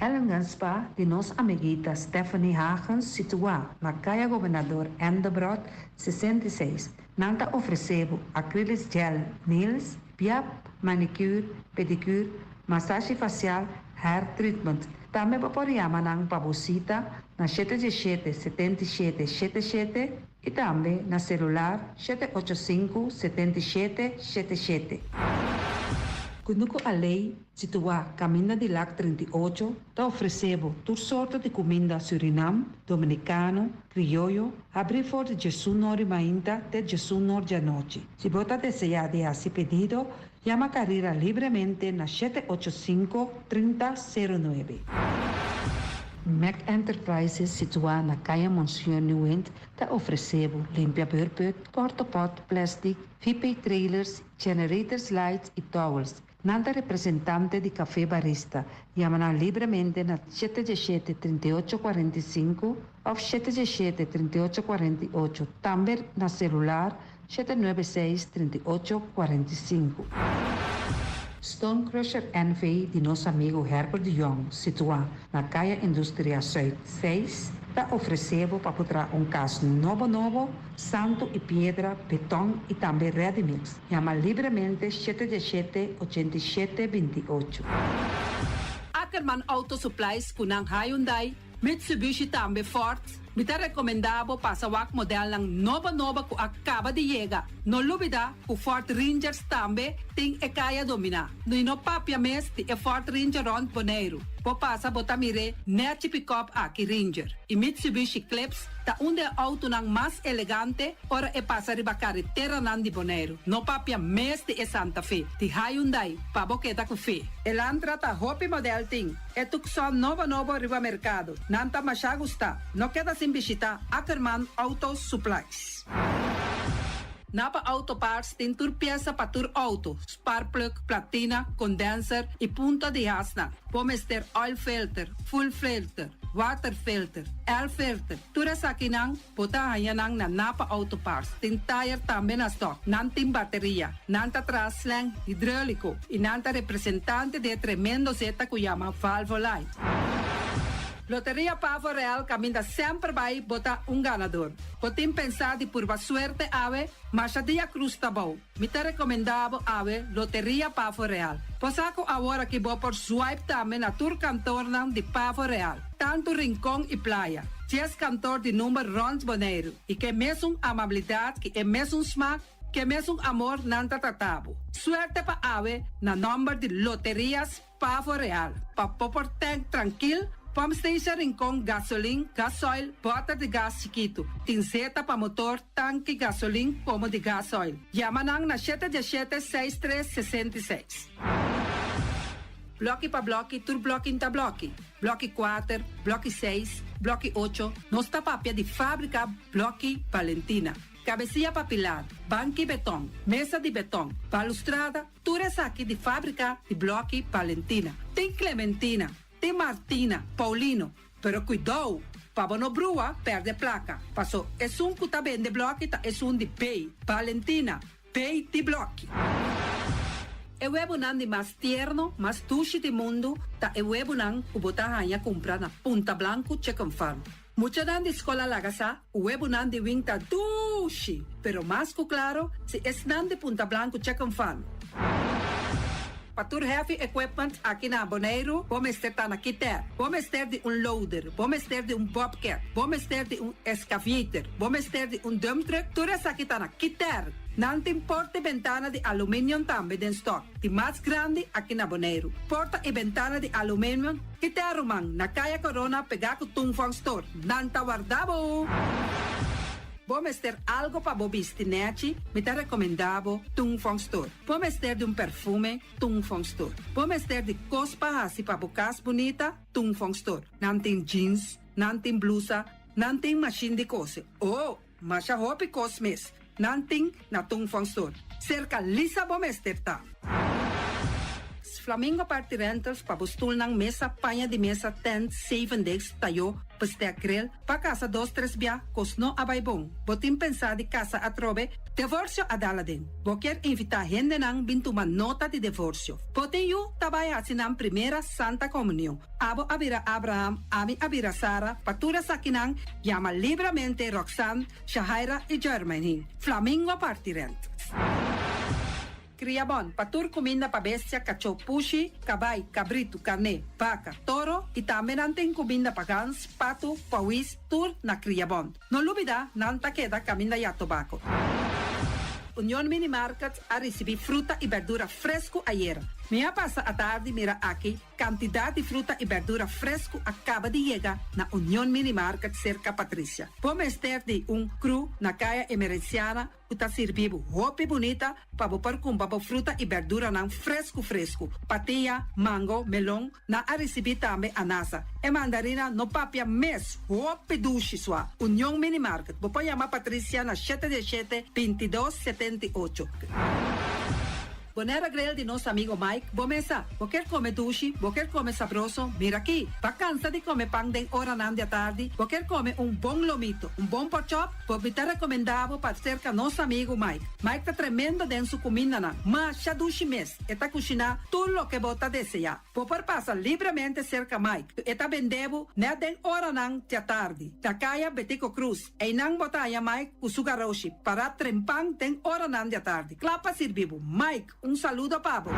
Ellen Ganspa, de nossa amiguita Stephanie Hagens, situada na Caia Governador Endebrot 66. Não está oferecendo acrylic gel, nails, piap, manicure, pedicure, massagem facial, hair treatment. Também pode chamar ng pabosita na 77-77-77 e também na celular 785-7777. Quando a lei situada Caminho de Lac 38, está oferecendo toda sorte de comida Suriname, dominicano, criollo, abrir for de Jesus Nori Mainta de Jesus Nori Noche. Se você deseja de esse pedido, chama a carreira livremente na 785-3009. Mac Enterprises, situada na Caia Monsieur Nieuwend, está oferecendo limpia beurput, porta-pot, plastic, VP trailers, generators lights e towels. Nada representante de café barista. Chama livremente na 717-3845 ou 717-3848. Também na celular 796-3845. Stone Crusher NV de nosso amigo Herbert de Jong, situado na Caia Indústria Zuid 6, está oferecendo para botar caso novo, santo e pedra, betão e também ready mix. Chama livremente 717-8728. Ackerman Auto Supplies kunang Hyundai, Mitsubishi também Ford. Mita recomendado para o modelo ng nova que acaba de chegar. No lubida, o Ford Rangers também tem e kaya domina. No inopapia mes de Ford Ranger on Bonaire. Po passa botamire net pick-up aqui Ranger. E Mitsubishi Eclipse ta auto ng mas elegante ora e passa riba carretera nan di Bonaire. No papia mes de Santa Fe. Di Hyundai, pa boqueta com fe. Elantra ta hopi model ting. E tukson novo riba mercado. Nanta masya gusta. No queda sin visita Ackerman Auto Supplies. Napa Auto Parts tem tur pieza para tur auto, spark plug, platina, condenser e punta de asna. Pomester oil filter, full filter, water filter, air filter. Tura sa kinang, puta hayanang na Napa Auto Parts. Tem tire também na stock, nanting bateria, nanta traslang hidráulico e nanta representante de tremendo zeta que chama Valvoline. Loteria Pavo Real caminha sempre vai botar ganador. Podem pensar de purva suerte ave, mas a dia cruz tá bom. Me te recomendava ave Loteria Pavo Real. Posaco agora que vou por swipe também na tour cantor de Pavo Real. Tanto rincão e praia. 10 cantor de número Rons Bonaire. E que mesmo amabilidade, que é mesmo smack, que mesmo amor nanta tratabo. Suerte pa ave na número de Loterias Pavo Real. Pa popor tank tranquilo. Pump station Rincon, gasolina, gasoil, bota de gás chiquito. Tinseta para motor, tanque, gasolina, como de gasoil. Yamanang na 717-6366. Bloque para bloque, tur bloque inta bloque. Bloque 4, bloque 6, bloque 8. Nossa papia de fábrica, bloque Valentina. Cabecilla papilar, banco betão, mesa de betão, balustrada, tudo aqui de fábrica de bloque Valentina. Tem Clementina. Tem Martina, Paulino, pero cuidado, para não brua, perde placa. Passou, é que tá bem de bloco, é de pay. Valentina, pay de bloco. É o webunan de mais tierno, mais tushi do mundo, tá é o webunan que botar a comprar na Punta Blanco Chicken Farm. Mucha dan de escola lagasa, o webunan de winta tushi, pero mais que claro, se es nan de Punta Blanco Chicken Farm. Patur heavy equipment aqui na Bonaire, vamos ter na Kiter, vamos ter de loader, vamos ter de bobcat, vamos ter de excavator, vamos ter de dump truck, tudo isso aqui na Kiter. Não tem porta e ventana de alumínio também em stock, de mais grande aqui na Bonaire. Porta e ventana de alumínio, Kiter Roman, na Caia Corona, pegar com Tungfang Store, não tá guardado. Bomester algo para bobistinechi, me te recomendavo Tung Fong Store. Bomester de un perfume, Tung Fong Store. Bomester de cospa así para bocas bonita, Tung Fong Store. Nanting jeans, nanting blusa, nanting machine de cose. Oh, masha hopi cosmes. Nanting na Tung Fong Store. Cerca Lisa Bomester ta. Flamingo Party Rentals pabustul ng mesa, panha de mesa, tent, 7 days, tayo, paste grill, pa casa 2-3 bia, kosno abay bong. Botin pensa di casa atrobe, divorcio adala din. Boker invita hende nang bintuman nota di divorcio. Botin yu tabay asinang primera Santa Comunión. Abo abira Abraham, ami abira Sara, patura sakinang, llama libremente Roxanne, Shahaira y Germaine. Flamingo Party Rentals. Criabon, patur comida pa bestia, cacho pushi, cabay, cabrito, carne, vaca, toro, y también anten comida pa gans, pato, pawis, tur na Criabon. No lubida, nanta queda camina ya tobacco. Unión Mini Market a recibir fruta y verdura fresco ayer. Me pasa a tarde, mira aquí, cantidad de fruta y verdura fresco acaba de llegar na Unión Mini Market cerca Patricia. Pomester de un cru na calle emergenciana, uta servibo hopi bonita, pa bopar com babo fruta y verdura nan fresco. Patilla, mango, melon, na a recibir tambe anasa. E mandarina no papia mes, hopi dushi sua. Unión Mini Market, bopa llama Patricia na 717-2278. Bonera grill de nosso amigo Mike. Bomesa, quer comer dushi, quer comer sabroso, mira aqui. Tá cansa de comer pão de hora nan de tarde, quer comer bom lomito, bom pork chop, me tá recomendado para cerca nosso amigo Mike. Mike tá tremendo dentro sua comida nan, mas já dushi mes, e tá cozinhando tudo o que bota desejar. Popor passa livremente cerca Mike, e tá vendendo né den hora nan de tarde. Da caia Betico Cruz, e nan botaya Mike o sugaroshi, para trempang den hora nan de tarde. Clapa servivo, Mike. Saludo, Pablo.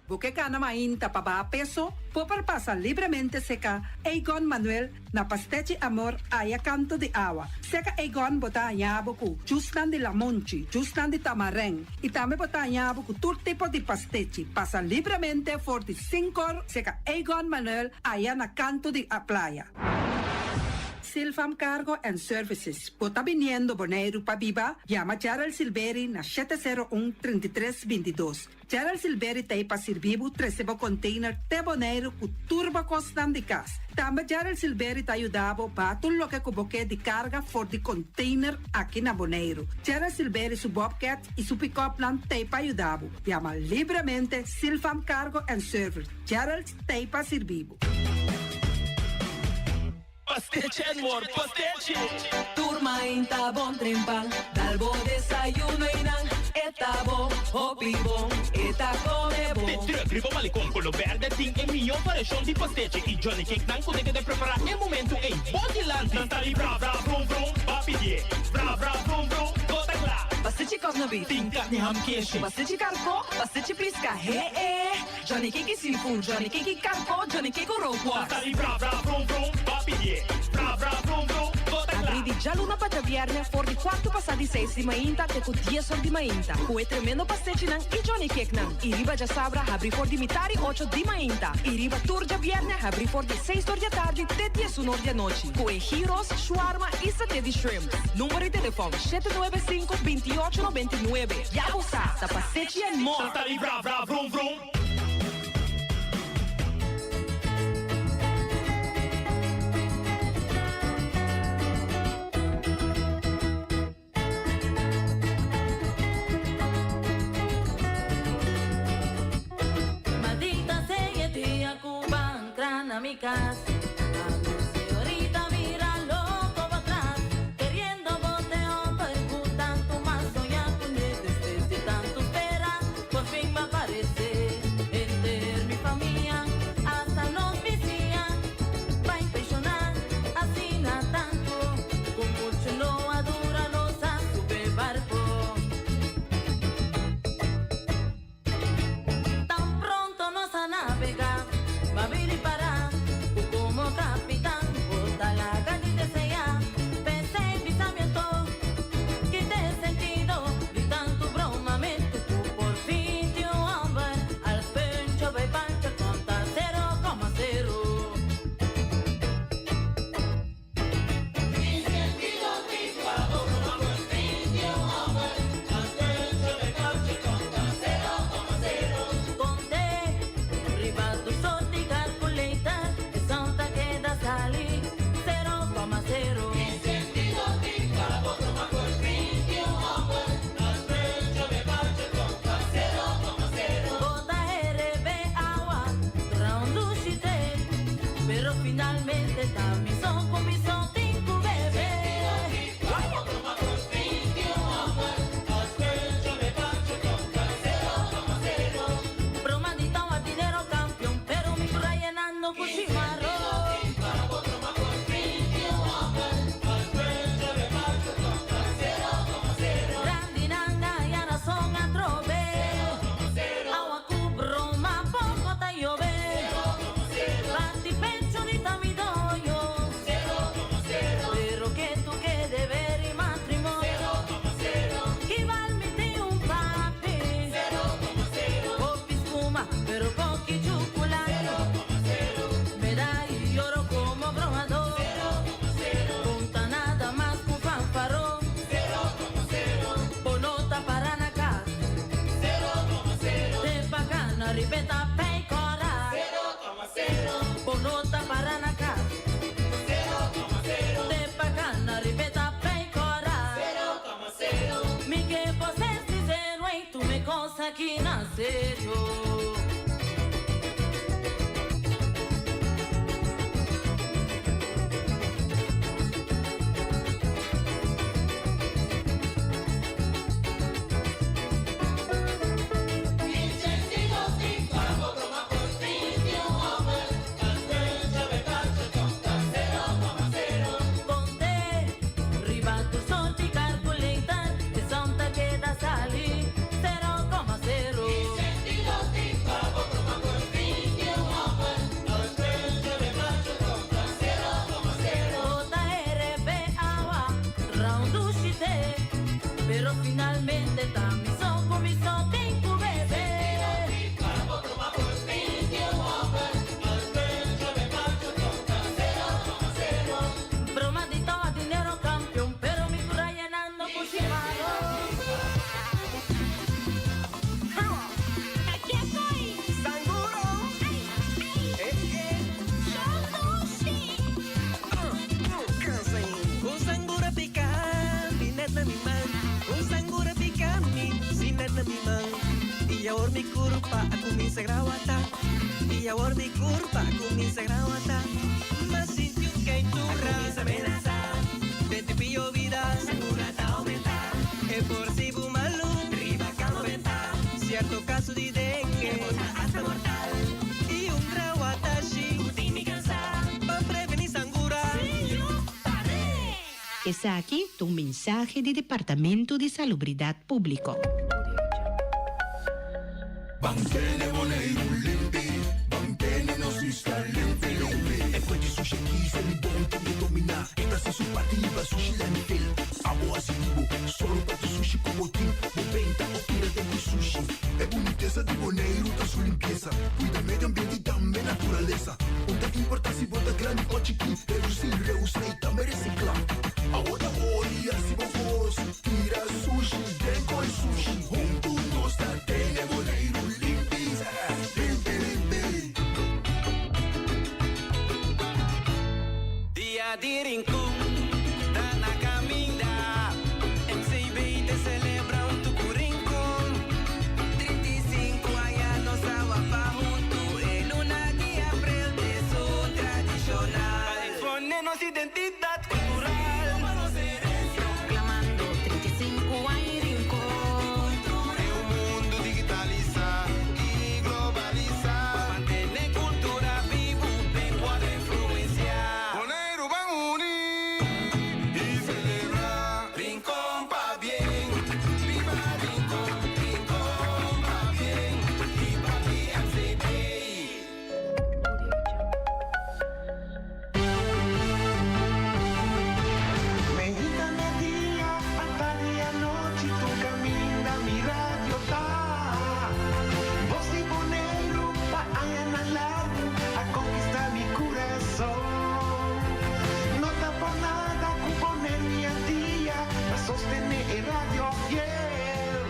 Porque cana mainta pa peso, popar pasa livremente seca Egon Manuel na Pastechi Amor aya canto de agua. Seca Egon bota yaboku, justan de la monchi, justan de tamarén. Y también bota yaboku todo tipo de pastechi. Pasa livremente for the 5 seca Egon Manuel aya na canto de a playa. Silfam Cargo and Services. Bota viniendo Bonaire pa Viva, llama Gerald Silveri na 701-3322. Gerald Silveri te pa servibo 13 container te Bonaire ku turbo costan de cas. Também Gerald Silveri te ayudavo pa tudo lo que cuboque de carga for de container aqui na Bonaire. Gerald Silveri su Bobcat e su pick-up plan te pa ayudavo. Llama libremente Silfam Cargo and Service. Gerald te pa servibo. Pasteche amor, pasteche. Turma inta bon trempal, dalbo desayuno inan, eta bon, hopi bon, eta come bon. De terug, ribo malicom, color verde, ting en mio variación de pasteche. Y Johnny Cake nan con de preparar el momento en body land. Dan tali bra bra brum brum, papi die, bra bra brum brum, gota gla. Pasteche cosnobi, Tinka ni ham keshi. pasteche carco, pasteche pisca, Johnny Cake seafood, Johnny Cake carco, Johnny Cake roquas. Dan tali bra bra brum brum, papi die, bra bra brum brum, gota gla. Abri di già luna pa viernes, for di 4 passati 6 di mainta, te cu 10 di mainta. Cu tremendo pasteche nan e Johnny Cake nan. I riba già sabra, abri for di mitari 8 di mainta. I riba turgia viernes, abri for di 6 di tardi, te 10 di noci. Cu gyros, shawarma e satè di shrimp. Numero di telefono 795-2899. Ya usa, da pasteche and more. Dan tali bra bra brum brum. Amigas, señorita, mira loco para atrás, queriendo boteo, percutan tu mazo ya con después de tanto espera, por fin va a aparecer, entre mi familia, hasta nos decían, va a impresionar, así na tanto, con mucho loa dura nos a sube barco. Tan pronto nos a navegar, va a venir para pasa aquí nacer yo. Pero finalmente también son comisos de incubebe. Bromadito a dinero campeón, pero mi cura llenando cuchimaro. Aquí estoy. Sanguro. Kung sangura pikan, binat na mimang. Kung sangura pikan, sinat na mimang. Iyawar mi kurpa, aku mi sagrawata. Iyawar mi kurpa, aku mi sagrawata. Masintiu kay tura, aku mi samenasa. Tete pillo vida, sangura ta aumenta. E por si bumalum, riba ka 90. Cierto caso de dengue, hasta mortal. Y un grawatashi, uting mi cansa. Pa prevenir sangura. Está aquí tu mensaje del Departamento de Salubridad Público. Bangkene Boneiro limpi, bangkene no sista limpi. E poi sushi se mi don che domina. Esta se su partiva sushi landfill. Amo asibo, solo para tu sushi como team. Moventa o tira de mi sushi. E boniteza de Boneiro tá sua limpeza. Cuida medio ambiente e também natureza. Onde importa se bota grande ou chiquinho. Reduzir, reusar e também reciclar. Agora olha se vos tira sushi, dengo e sushi. Junto nós tá tene Boneiro limpi, limpi, limpi. Dia de rincón, tá na caminha. MCB te celebra rincón. 35 anos estava junto. En una de abril de su tradicional. California nos identidad cultural. Proclamando 35 años rincón. É um mundo digitalizado e globalizado. Manter cultura viva, bem pode influenciar. Boneiro vai unir e celebrar. Rincón pa bien, viva Rincón, Rincón pa bien, viva MCB. Mexicana día, a tarde y a noche, tu camina, mi radio está. Voz de Boneiro, pa allá en el largo, a conquistar mi corazón. No está por nada, con Boneiro y a día, a sostener el radio fiel.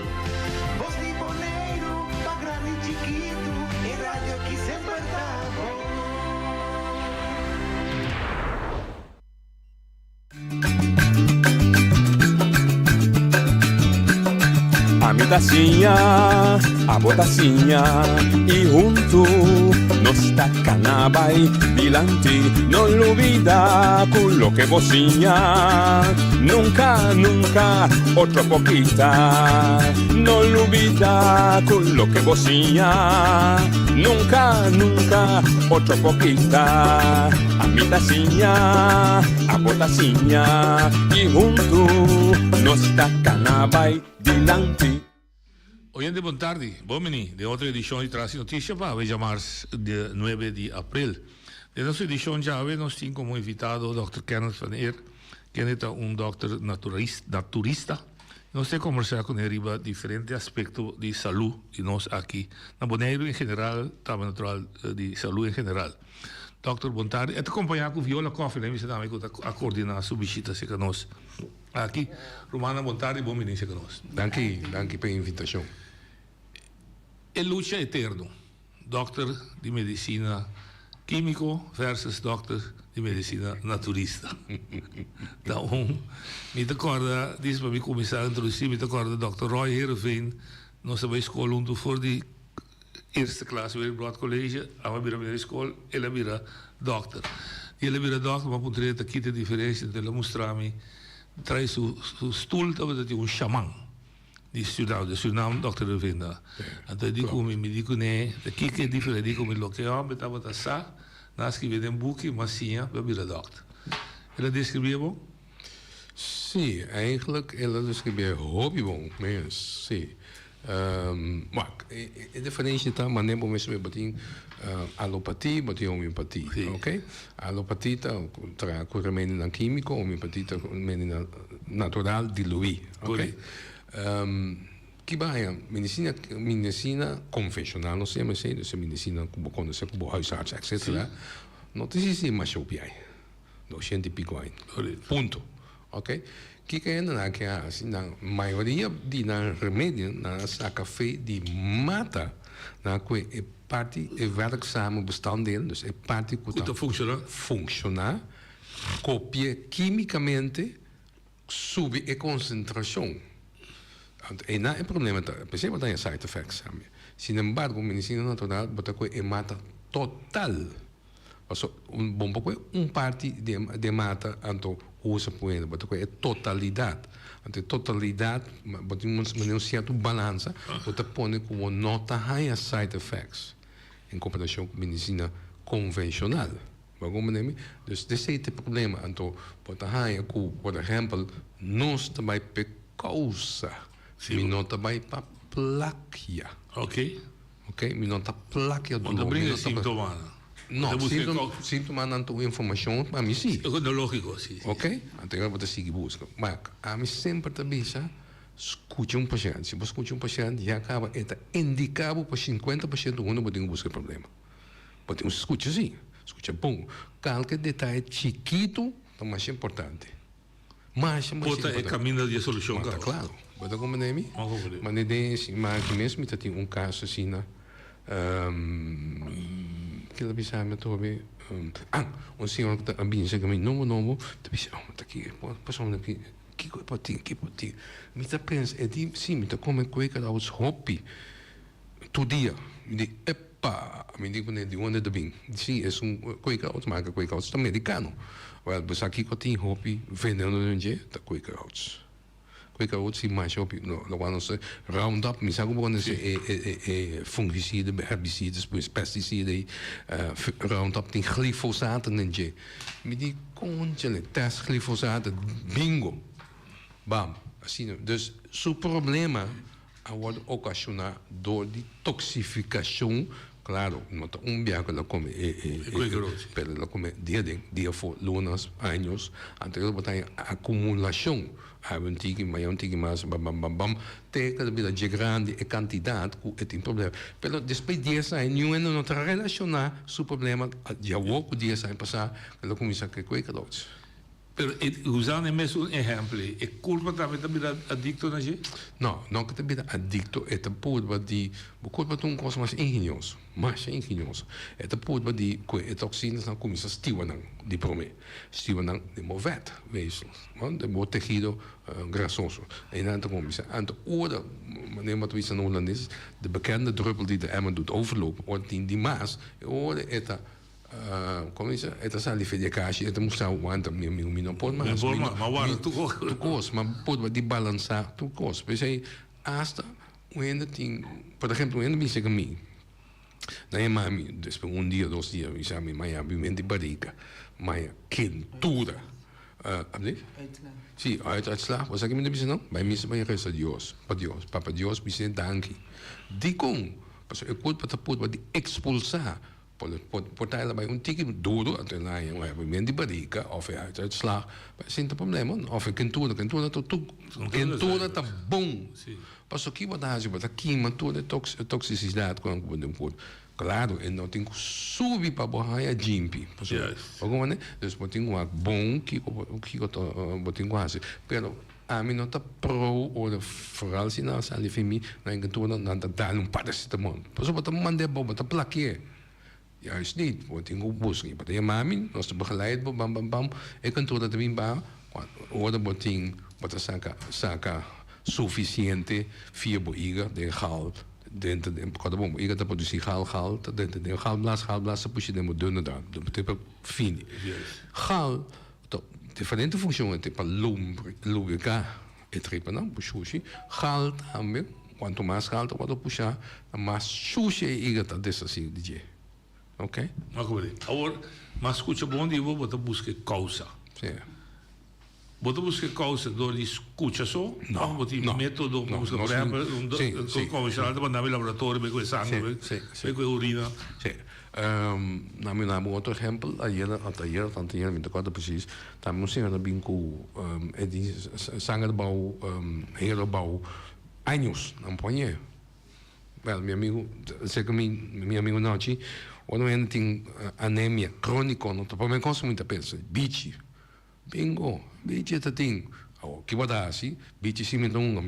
Voz de Boneiro, pa grande y chiquito, el radio aquí siempre está. A tacinha, a botacinha e junto nos tacanabay dilante, no olvida con lo que bocinha, nunca, nunca, otro poquita, no olvida con lo que bocinha, nunca, nunca, otro poquita, a mi tacinha, a botacinha e junto nos tacanabay dilante. Oyente, buon tardi. Bomini, de otra edición de Trasi Noticia para hoy marzo de 9 de abril. De nuestra edición ya nos tiene como invitado Dr. Kenneth Van Eer, que es un doctor naturista. Nos está conversando con él sobre diferentes aspectos de salud y nos aquí. En Boneiro en general, también natural de salud en general. Doctor, buon tardi. Et acompanhar com Viola Coffee, né? Você também a coordenar a visita se conosco. Aqui, Romana, buon tardi, buon venire conosco. Danke per l'invitazione. E luce eterno. Doctor di medicina chimico versus doctor di medicina naturista. Daarom, mi ricorda, dit is bij mij commissaris introductie, mi ricorda Dr. Roy Heerenveen, Nós estamos na escola onde for de eerste klas weer broad college, aan we weer school, ela vira dokter. Ela vira dokter, maar potrei te kite diferença entre ela mostrami, trai su stoel dat dat een shaman. Die student, de Suriname dokter de vinda. En toen dico mi dico nee, de kike diferença dico mi loke aan, bet wat asa, na scrive een boekje, maar zie je, we vira dokter. Ela descrevia bom? Sim, eigenlijk ela descrevia hobby bom, mas sim. Maar a diferença está, mas nem vamos ver batin alopatia, batin homeopatia, ok? Alopatia está com remédio químico, homeopatia está com remédio natural diluído, ok? Que vai medicina convencional, não sei, mas é medicina quando você como huisarts, etc. Não tem se mais o piai, 200 e pico anos, ponto, ok? Que é que assim, na maioria de remédios na café de mata na que é parte é werkzame bestanddeel, dus é parte que funciona, copia quimicamente sube a concentração. E não é problema, percebe que tem side effects. Sin embargo, medicina natural bota que é mata total. Bom pouco parte de mata anto usa poema, bota que é totalidade. Ante totalidade, bota um certo balança, bota põe como nota high side effects em comparação com medicina convencional. Dus dit is het probleem. Anto bota high, por exemplo, nós também pe causa, mi nota vai pa plaquia. Ok. Ok, mi nota plaquia do. Quando brinca sintoma. No, sintoma não tem informação, mas me sim. É lógico, sim. Ok? Então você sigue busca. Mas a mim sempre também escute um paciente. Se você escute um paciente, já acaba indicado para 50% do mundo pode buscar problema. Pode escute sim, escute bom. Qualquer detalhe chiquito é mais importante. Mais importante. É caminho de solução. Claro. Pode compreender? Mas mesmo tem um caso assim, que ela pensava me tobe um senhor que está bem chega me novo te pensava tá aqui passou aqui que pode me tá pensa é de sim me tá como que cada os hobby todo dia me diz epa me diz quando de onde bem sim é coisa outro marca coisa outro americano well mas aqui que tem hobby vendendo no dia tá coisa outro que outros mais op no quando se Roundup mi sa como é fungicida herbicidas pesticidas Roundup tem glifosato nje mi di conchele test glifosato bingo bam assim dus o problema pode ocasionar dor de toxificação. Claro, não está viaje que la come, pero la come dia for lunas, anos, anterior botar acumulação, um tique mais, bam, tem que vida de grande e quantidade que tem problema. Pero depois de 10 anos, não está relacionar seu problema, já pouco 10 anos passar, ela começa a coisa outros. Pero usando mesmo um exemplo, é culpa também adicto na gente? Não que também adicto é culpa de um coisa mais engenhoso, é culpa de que toxinas não começam a estivar de prome, estivar de movet, weefsel, de mo tejido grasoso. En dan começa, então ora, wanneer wat we zijn Hollandis, de bekende druppel die de emmer doet overlopen, wordt die maas, ora como isso, esta saliva de caixa, esta moça aguanta não pode mais. Mas tu gosta, mas pode de balançar tu gosta. Pois aí, hasta ainda tem, por exemplo, ainda me chega a mim. Daí mami, depois dia, 2 dias, me chama Maia, me de barriga, Maia, quentura. Sim, uitslag. Wat zeg je me de não? Bij mensen bij je rest Dios, Papa Dios, me danki. Die kon, pas ik put de expulsar. Portar ela vai tique duro até lá em um de barriga ou uitslag, sem problema, ou quentura tá bom. Passou aqui botar aqui toda toxicidade quando podemos pôr. Claro, e não tem que subir para borrar jimpi. Alguma né? Depois tem um bom que eu botem quase, pero a mim não está pro ou foral se não sai de mim na quentura não dá paracetamol. Passou botar mandar botar plaquê. Juist niet, wordt in goed bos. Je bent mami, als de begeleid, bam. Ik kan toch dat erin bouwen. Worden wordt in, wat er saka suficiente via boiga de gal dentro de cada bom boiga da produzir gal dentro de galblas se puxa de dunne daar de tipo fini gal diferente funzione tipo lubrica e tripa não puxa gal também quanto mais gal quanto puxa mais sushi iga tá dessa assim DJ ok agora mas escuta bom de vou botar busca causa sim Você busca causa do escuta só? Não, não. Método, busca por exemplo, convencional, para andar no laboratório, com sangue, com urina. Sim. Namelijk outro exemplo, tanto hier met de korte precies, dan moet je dat bingo, die zangerbouw, herenbouw, años, dan pon je. Wel, mijn amigo, zeker mijn amigo Nachi, quando tem anemia crônica, não para mim consta muita peça, bichi, bingo, bichi é ting. Que vai dar assim, bichi sim me tonga,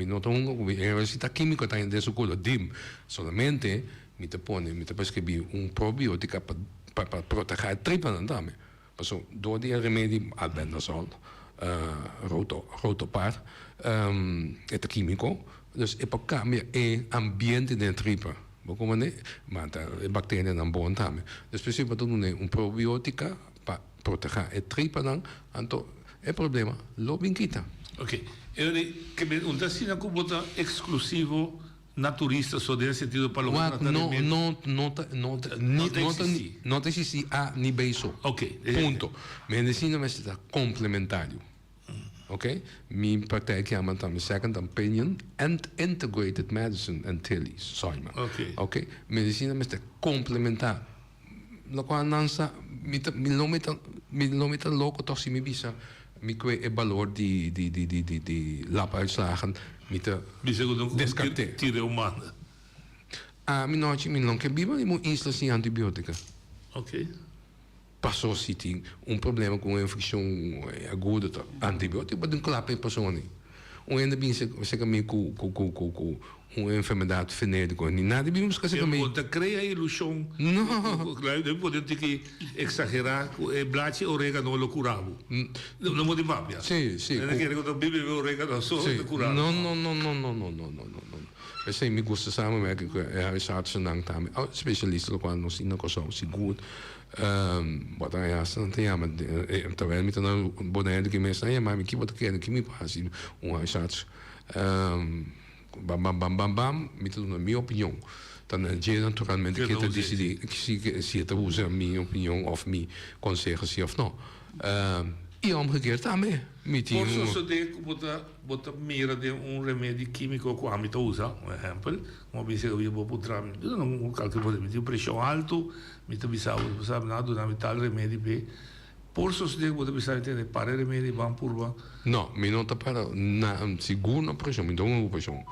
está químico está dentro do corpo, dim, solamente me te põe, me te prescrevi probiótica para proteger a tripa não dá, mas door die remédio albendazol, rotopar, é químico, dus é para cambiar o ambiente da tripa. Como né, mas a bactéria não bom também. Dus precies para tudo né, probiótica para proteger a tripa não, então é problema, lo vinquita. Ok, eu que me assim como botar exclusivo naturista só nesse sentido para o tratamento. Não existe A nem B só. Ok. Ponto. Medicina é complementário. Ok? Minha praktijk chama também second opinion and integrated medicine and TILIS. Saima. Ok? Medicina é complementar. Lo qual não sa, milomita louco toch si mi bisa. Mi kwe e valor di labuitslagen met de descarte. Tire umana. Mi non che biba di mo instasi antibiotica. Ok. Passou se tem problema com infecção aguda, antibiótico, pode clapar em pessoa. Ainda bem se caminha com uma enfermidade venérea, nem nada bem se caminha. Você cria a ilusão. Não. Claro, pode ter que exagerar, blate orégano lo curavo. Não pode babia. Sim. Não é que eu bibe orégano só lo curavo. Não. We zijn met goede samenwerking, huisartsen en daarmee specialisten ook nog zien ook zo goed. Wat dan ja, terwijl met een bonheur die mensen, ja, maar ik wat kennen, ik niet pas in een huisarts. Bam, met een mijn opinie. Dan je naturalmente que te decidi, se te usa minha opinião of mijn consejo sim of não. E omgekeerd daarmee. Por isso de bota mira de remédio químico que a gente usa, por exemplo, como disse eu vou botar, não calculo pode meter pressão alto, me te sabe nada do tal remédio be. Por isso de bota pensar de para remédio vão por vão. Não, me não tá para na seguro na pressão, me dá uma pressão.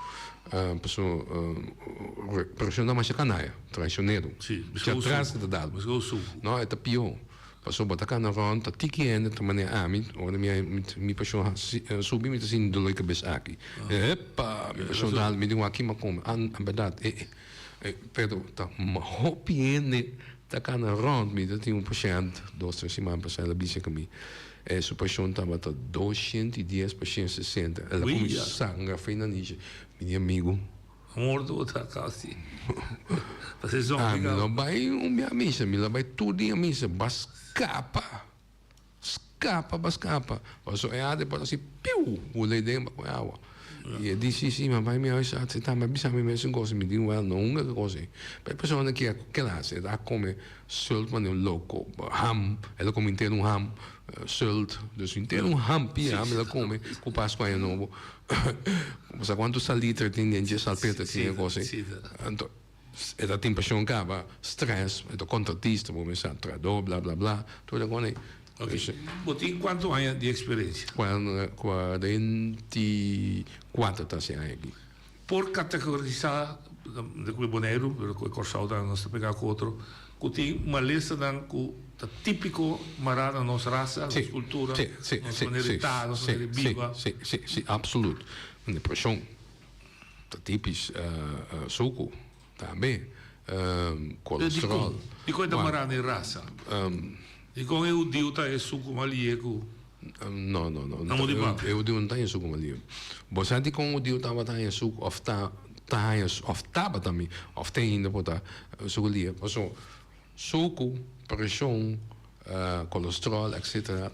Pressão da macha canaia, traicioneiro. Sim, já traz de dado. Mas eu sou. Não, é pior. Passou botar cá na ronda, tiki ainda também ora minha paixão subi me assim do leite bes aqui. Epa, minha paixão dá me deu aqui mas como verdade pero tá hopi ainda tá cá na ronda me tem paciente 2-3 semanas passada bicha comigo sua paixão estava 210 pacientes 60 ela começou sangue fina nisso meu amigo morto tá quase me não vai minha missa me vai tudo a missa scapa. Passo depois assim, piu, o leite com água. E disse sim, mas vai me achar, você tá, mas bisa me mesmo gosta, me digo, não, nunca gosta. Mas a pessoa que lá, se dá come sult, mas não louco, ham, ela come inteiro ham, sult, dus inteiro ham, pia, ela come, com Páscoa é novo. Mas quanto salita tem dentro, salpeta tem coisa. Então, ela tem paixão cava, stress, ela contratista, vou pensar, trador, blá blá blá, tudo agora. Ok. Você tem quantos anos de experiência? 44 tá sem aqui. Por categorizar de que boneiro, pero que corsal da nossa pegar com outro, que tem uma lista dan que típico marada nossa raça, nossa cultura, nossa maneira nossa maneira viva. Sim, absoluto. Uma paixão, tá típico suco. Também, colesterol. E coisa marada em raça? E com o dieta é suco malieco? No. Não moet die bank. Eu doe een tijdje zoeken ali. Bosati com o dio tava tijdje zoeken of of taba também of tem ainda botar zoeken ali. Zo suiker, pressão, cholesterol, etc.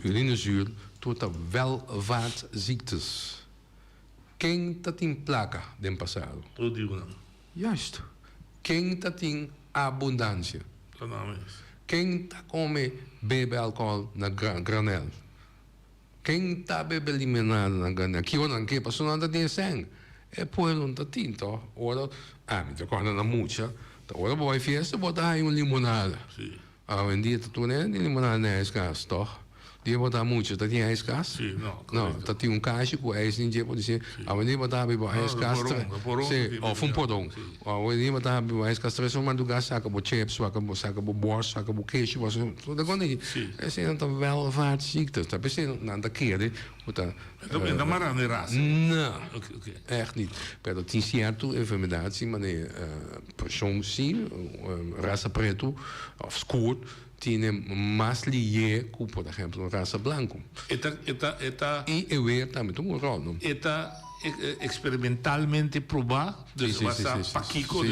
Urinezuur, tot welvaartziektes. Quem tá tem placa do passado? Eu digo não. Juist. Quem tá tem abundância? Quem tá come bebe álcool na granel? Quem tá bebe limonada na granel? Que não que passou nada de sangue. É por não tá tinto. Ora, me tá quando na mucha. Ora boa festa, botar aí uma limonada. Sim. Em dia tu né, limonada não é escasso, toch? Dia botar mucha, tá tinha escasso? Sim, não, tá tinha caixa com esse em dia pode ser. A dia botar bebe escasso. Sim, ou podong. A dia botar bebe escasso, só mando gas saca bo chips, saca bo borst, saca bo queijo, was tudo quando é. Esse é então welvaartziektes. Tá pensando na daquele, botar. Também da marana raça. Não. Echt niet. Pero tem certo enfermidade, sim, mas persoon sim, raça preto, of scoot, tiene más lié com, por exemplo, raça branco. E eu ver também tem rol, não? Experimentalmente provar, dus paquico,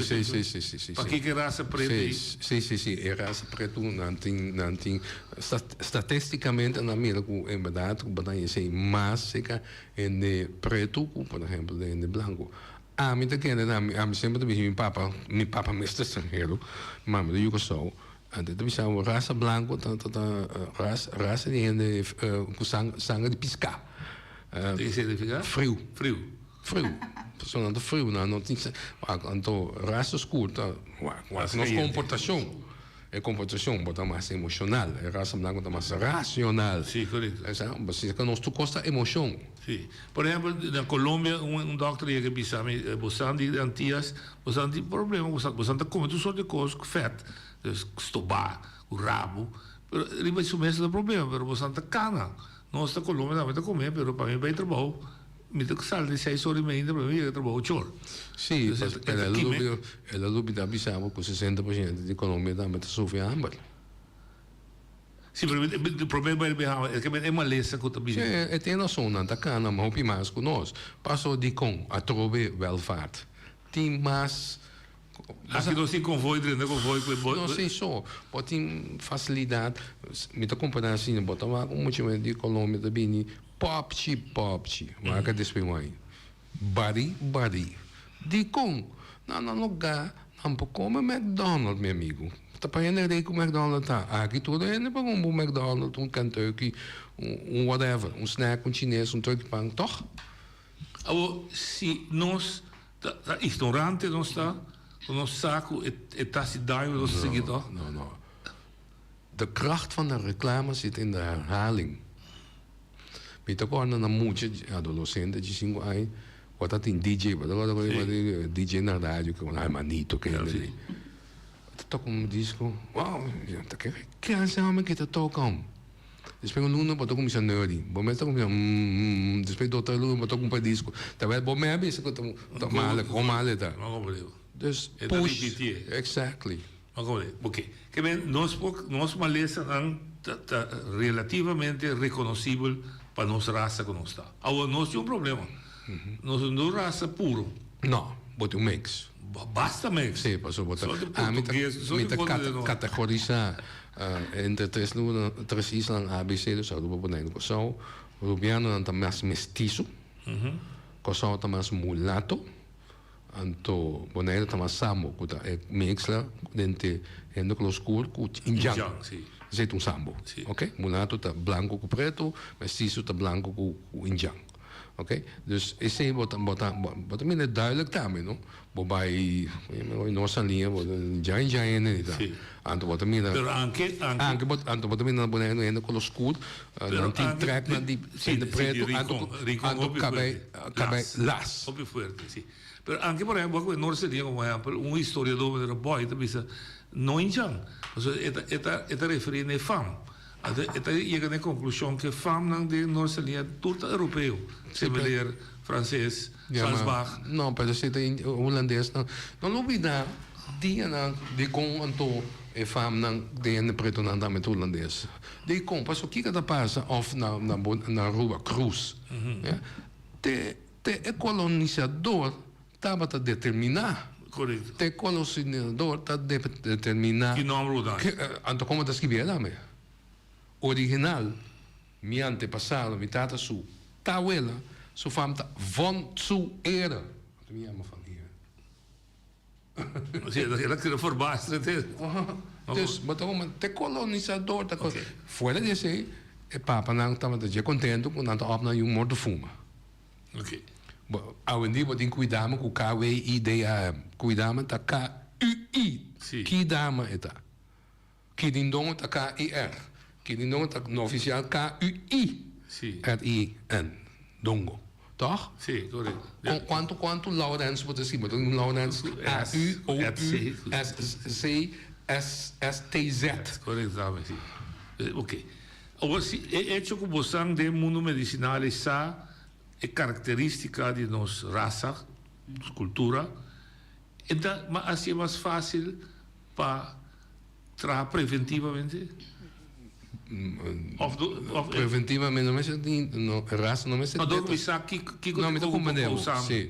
paquico raça preta. Sim, é raça preto, não tem estatisticamente na América, em verdade, o batalha sei mais seca em de preto, por exemplo, em de branco. A mim te quer, a mim sempre disse meu papa mestre estrangeiro, mas eu que sou. Antes de pensar raça branco, raça de gente com sangue de piscar. Que significa? Frio. Personalmente frio, não tem. Então, raça escura, nossa comportação. É comportação, bota mais emocional. É raça branca, bota mais racional. Sim, correto. Mas que nós tu custa emoção. Sim. Por exemplo, na Colômbia, doutor ia que pensar, você de antias, você tem problema, você come tudo sorte de coisas, fat, estobar, o rabo. Ele vai sumir esse problema, mas você tem cana. Nós na Colômbia também comer, mas para mim vai trabalhar. Me tem que sair de 6 horas e meia, para mim vai trabalhar 8 horas. Sim, ela dúvida pensava que 60% de Colômbia também sofre hambre. Sim, mas o problema é que é uma lesa que eu estou dizendo. É, tem noção, não está cana, mas o mais com nós. Passou de com a trove welvaart. Tem mais. Aqui não se convoio, não sei só, pode ter facilidade. Me está comparando assim, bota lá com muito de Colômbia também. Popchi, marca despegou bari. De com, não lugar, não pode comer McDonald's, meu amigo. Tá pagando aí com o McDonald's tá. Aqui tudo é para um McDonald's, um Kentucky, whatever, um snack, um chinês, um turkey pan, toch? Se nós ignorante não está, o nosso saco está se dando o nosso seguidor. Não. De kracht van de reclame zit in de herhaling. Weet je wel, dan moet je adolescenten de 5 anos, wat dat in DJ, wat DJ na rádio, que é manito, que é ali. Toca disco, wow, que criança homem que tocam. Depois o Nuno botou como nerdy, bom mas como depois do outro Nuno botou como disco. Talvez bom mas isso que tá mal tá. Dus push, exactly. Ok, que bem, nós maleza tá relativamente reconhecível para nossa raça que nós está. Agora nós temos problema. Nós não raça puro. Não, bota um mix. Basta mix. Sim, passou botar. Me categorizar entre três islas ABC, dus zouden we beneden Kosovo. Rubiano dan mais mestiço. Kosovo dan mais mulato. Anto bonito dan mais sambo, kuta mixla dente endo com escuro com injang. Zit um sambo, ok? Mulato tá branco com preto, mestiço tá branco com injang. Ok? Dus esse aí bota mim é duidelijk também, não? Bobai, nossa linha, já né? Anto bota mim na. Anche bota mim na boneca ainda com o escudo, não tem track na de preto, anto cabe las. Muito forte, sim. Pero anche por exemplo, nós seria como exemplo, historiador de boy, também não injang. Eta referir a fam. Eta chega na conclusão que fam não de nós seria tudo europeu, similar francês, Salzbach. Não, mas você tem holandês não olvida dia de com anto e fam nang de preto nang da met Holandês. De kompas o que que passa of na rua Cruz. Ja? Te colonizador estava a determinar. Correto. Te colonizador está determinar. Que nome dá? Anto como está escrito lá, original, mi antepassado, mi tata su, tawela, su famta von zu era. Mi ama van hier. Ela queria verbaasd. Dus, maar te colonizador, fuera de ese, papa nang estava de contento com nanta op na yung morto fuma. Ok. Awendi wat in cuidamos com KWIDA, cuidamos ta KUI, cuidamos eta. Kidindong ta KIR, kidindong ta no oficial KUI, RIN, dongo. Toch? Sì, corretto. Quanto Laurens wordt er maar dan Laurens A-U-O-U-S-C-S-S-T-Z. Corretto, sì. Ok. Ora sì, è ciò che possiamo del mondo medicinale sa è caratteristica di nostra razza, cultura, ma è più facile per tra preventivamente? Preventivamente non è no raza non è ma dove mi sa chi no mi compreendo sì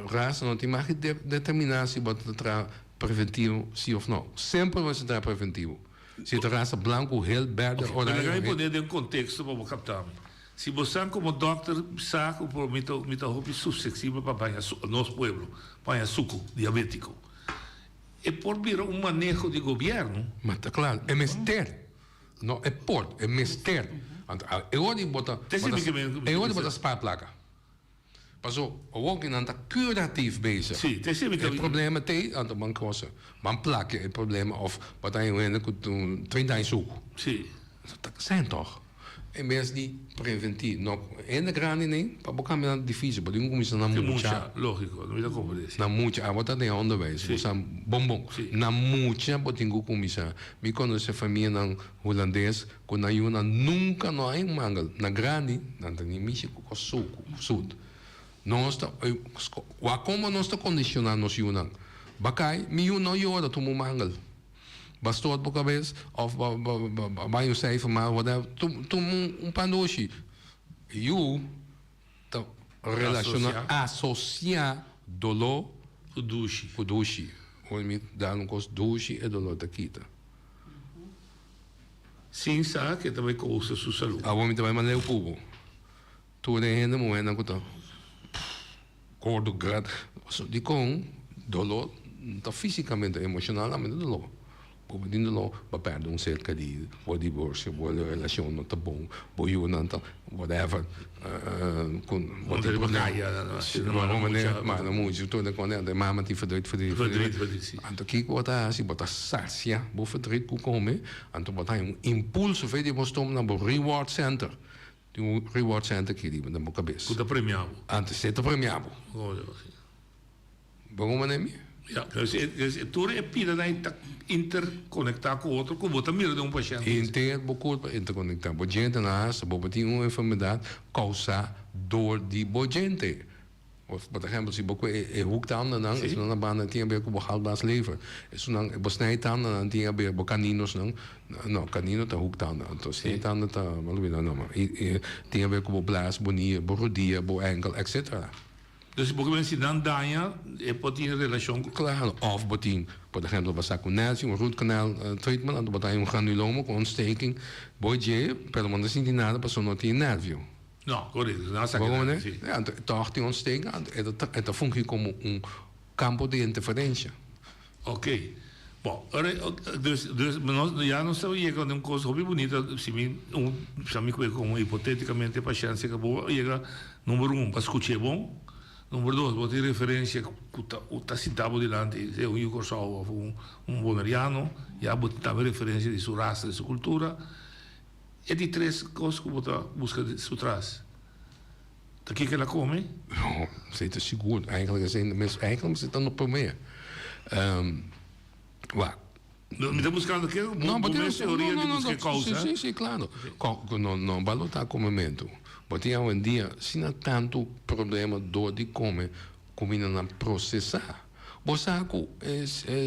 raza non ti mag determinatie wat tra preventivo sì of no sempre was tra preventivo se de raza blanco heel verde oranje ma poner in contesto para captar se você como doctor sabe o mito hobby suscetível para banhar nosso pueblo banhar suco diabético e por vir manejo de governo mas tá claro é mistério. No, é port, é mistério. Eu hoje bota spaarplakken. Pas op, ook in anta curatief bezig. Sim, tem sempre que o problema tem, anta man kosa, man plakken, het probleem of wat hij wende kun 20 jaar zoeken. Sim. Dat zijn toch. En mensen die preventief, nog in de graan in, pa boka me na difícil, maar die moet na mucha. Lógico, não me dá como dizer. Na mucha, wat dat é onderwijs, we zijn bombom. Na mucha, botingu kumisa. Me conhece família na holandês, quando a yuna nunca não há mangel. Na grande, na tanimishi com suco, sud. Nós tá, como nós tá condicionando nos yuna. Bakay, mi yuna yora tumu mangel. Bastou por cabeça, of vai um safe, mas whatever, tu pandoshi. You tá relacionar, associar dolor com dushi. Ou me dá dushi e dolor da quita. Sim, sabe que também causa sua saúde. A homem também mandei o cubo. Tu nem ainda moe na cuta. Cordo grad. De com dolor, tá fisicamente, emocionalmente dolor. Bovendien perde cerca di divorzio, vuole relazione non bom, poi una whatever con ma non moet je toen kon de mama die verdriet. Anto kijk wat daar si wat sarsia, bo verdriet ku komen, anto wat hij impulso vedi mostom na reward center. Die reward center che di na cabeça. Kuda premiamo. Anto seta premiamo. Waarom nem? Ja, dus tu é pida da interconectar com o outro, com outra mira de paciente. Interconectar. O gente naast, tem uma enfermidade causada door die gente. Of, por exemplo, se você é hoektanden, dan is na bana tinha ver com o halbas lever. Isso não, besnijtanden, dan tinha ver com caninos, não, canino tá hoektanden. Então, snijtanden tá, não, tinha ver com o blaas, bonia, rodia, enkel, etc. Dus porque mensen dan danha e pode ter relação com claro of botin por exemplo passar com um root canal treatment and botar granuloma com ontsteking boje pelo menos não tem nada passou não tem nervio não correto não sabe sim toch tem ontsteking это funciona como campo de interferência ok bom dus nós já não estamos chegando uma coisa muito bonita se me como hipoteticamente paciente que boa chega número 1 para escutar bom. Número 2, vou ter referência o está citado delante, é um Iugoslavo, boneriano, já vou ter referência de sua raça, de sua cultura. E de 3 coisas que vou buscar de sua trás. Daqui que ela come? Não, sei te seguro. Eigenlijk is het dan op meer. Wat? Me está buscando aqui? Não, mas teoria de buscar causa. Sim, claro. Não balotar com momento. Porque hoje em dia, se não há tanto problema dor de comer, comida não processar. Bosaku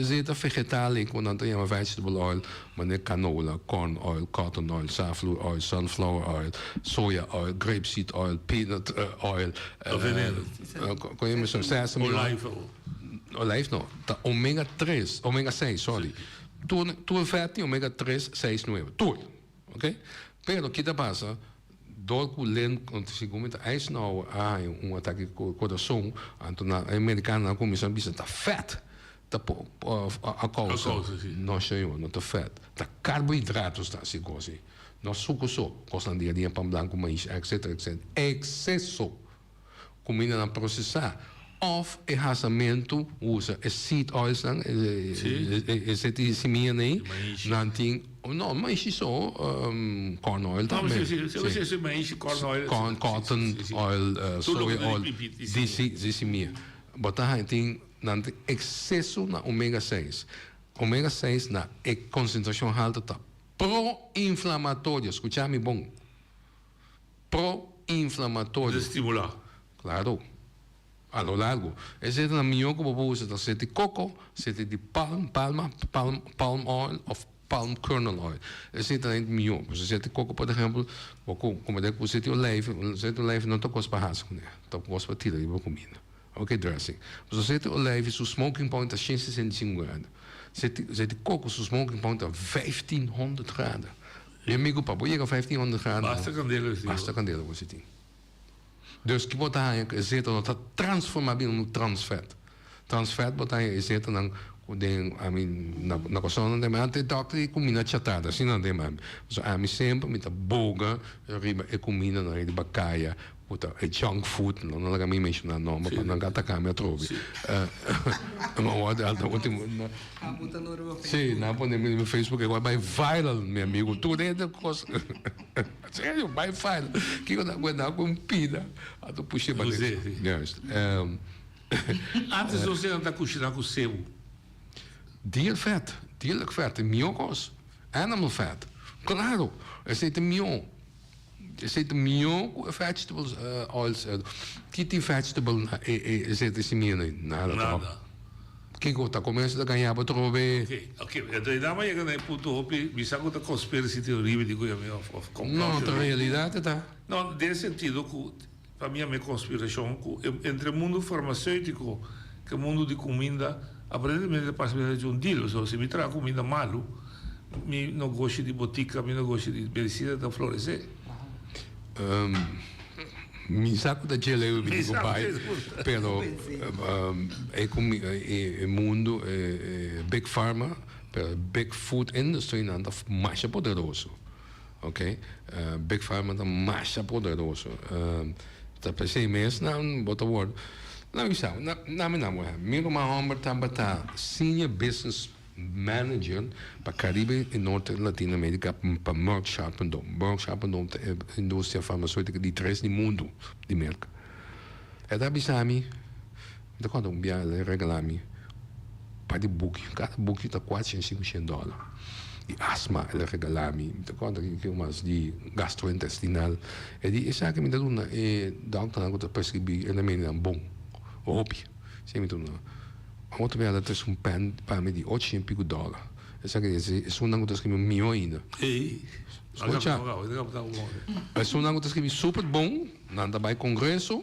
zitten vegetale, want dan hebben vegetable oil, maar canola, corn oil, cotton oil, safflower oil, sunflower oil, soya oil, grapeseed oil, peanut oil. Kon je me zo sesame oil? Olijf no. Omega 3, omega 6, sorry. Tu fatty omega 3, 6, 9. Tu. Ok? Pero kita pasa, dopo len conseguimento ijs nou um ataque coração, então na americana na comissão bisa tá fat, tá a causa não chama não tá fat, tá carboidratos tá assim coisa, nós suco só, coisa dia dia pão branco mais etc etc, excesso comida na processar, of rasamento usa seed oils dan, esse seminha aí, nanting não, mas isso corn oil também. Você mais corn oil. Cotton oil, soya oil, desse minha. Botar tem excesso na omega 6. Omega 6 na concentração alta tá pro-inflamatório. Escucha-me bom. Pro-inflamatório. Estimular. Claro. A lo largo. Esse é na minha como usa da sete coco, sete de palm oil of palm kernel oil. Esse é melhor. Você sete coco, por exemplo, como é que você tem o leite não toca os barras, né? Toca os para tirar e vou comida. Ok, dressing. Você sete o leite, seu smoking point a 165 graus. Sete coco, seu smoking point a 1500 graus. Meu amigo, papo, chega a 1500 graus. Basta candela você tem. Dus que botar aí zeta não está transformável no transfat. Transfat botar aí zeta não na questão não tem mais até doctor comida chatada assim não tem mais. So a mim sempre me tá boga riba e comida na rede bacaia puta é junk food não lá me mencionar não mas não gata câmera trove. Uma hora alta último. Sim, na pandemia no Facebook agora vai viral meu amigo tudo é da coisa. Sério, vai viral. Que eu não aguento com pida. A tu puxei para você. Antes você não tá cozinhando com sebo. Deer fat, dierlijk vet, miocos, animal fat. Claro, esse é mion. Esse é mion vegetables oils. Que vegetable esse mion nada. Que gota começa a ganhar para trover. Ok. Então dá mais que nem puto hopi, bisa que a conspiracy teoria de coisa meio of não, na realidade tá. Não, nesse sentido que para mim é conspiração entre o mundo farmacêutico e o mundo de comida. Aparentemente passa de um deal, se me traz comida malo, me não gosto de botica, me não gosto de medicina da florescer. Mi saco da gelo eu me digo pai, pero é mundo big pharma, big food industry não tá mais poderoso, ok? Big pharma tá mais poderoso. Tá pensei mesmo não bota word. Não, isso não é. Meu homem está senior business manager para Caribe e Norte Latino-América para Merck Sharp & Dohme. Merck Sharp & Dohme é a indústria farmacêutica de 3 no mundo de Merck. É da Bissami, da quando um dia ele regala-me para de book, cada book está $450. E asma ele regala-me, da quando que umas de gastrointestinal. E de essa que me dá uma doctor não está prescrever, ele me dá bom. Hopi, se mi tu no. Outra vez ela traz pen para me de $800. Essa que é uma coisa que me milhão ainda. Escuta. É uma coisa que me super bom, nada vai congresso.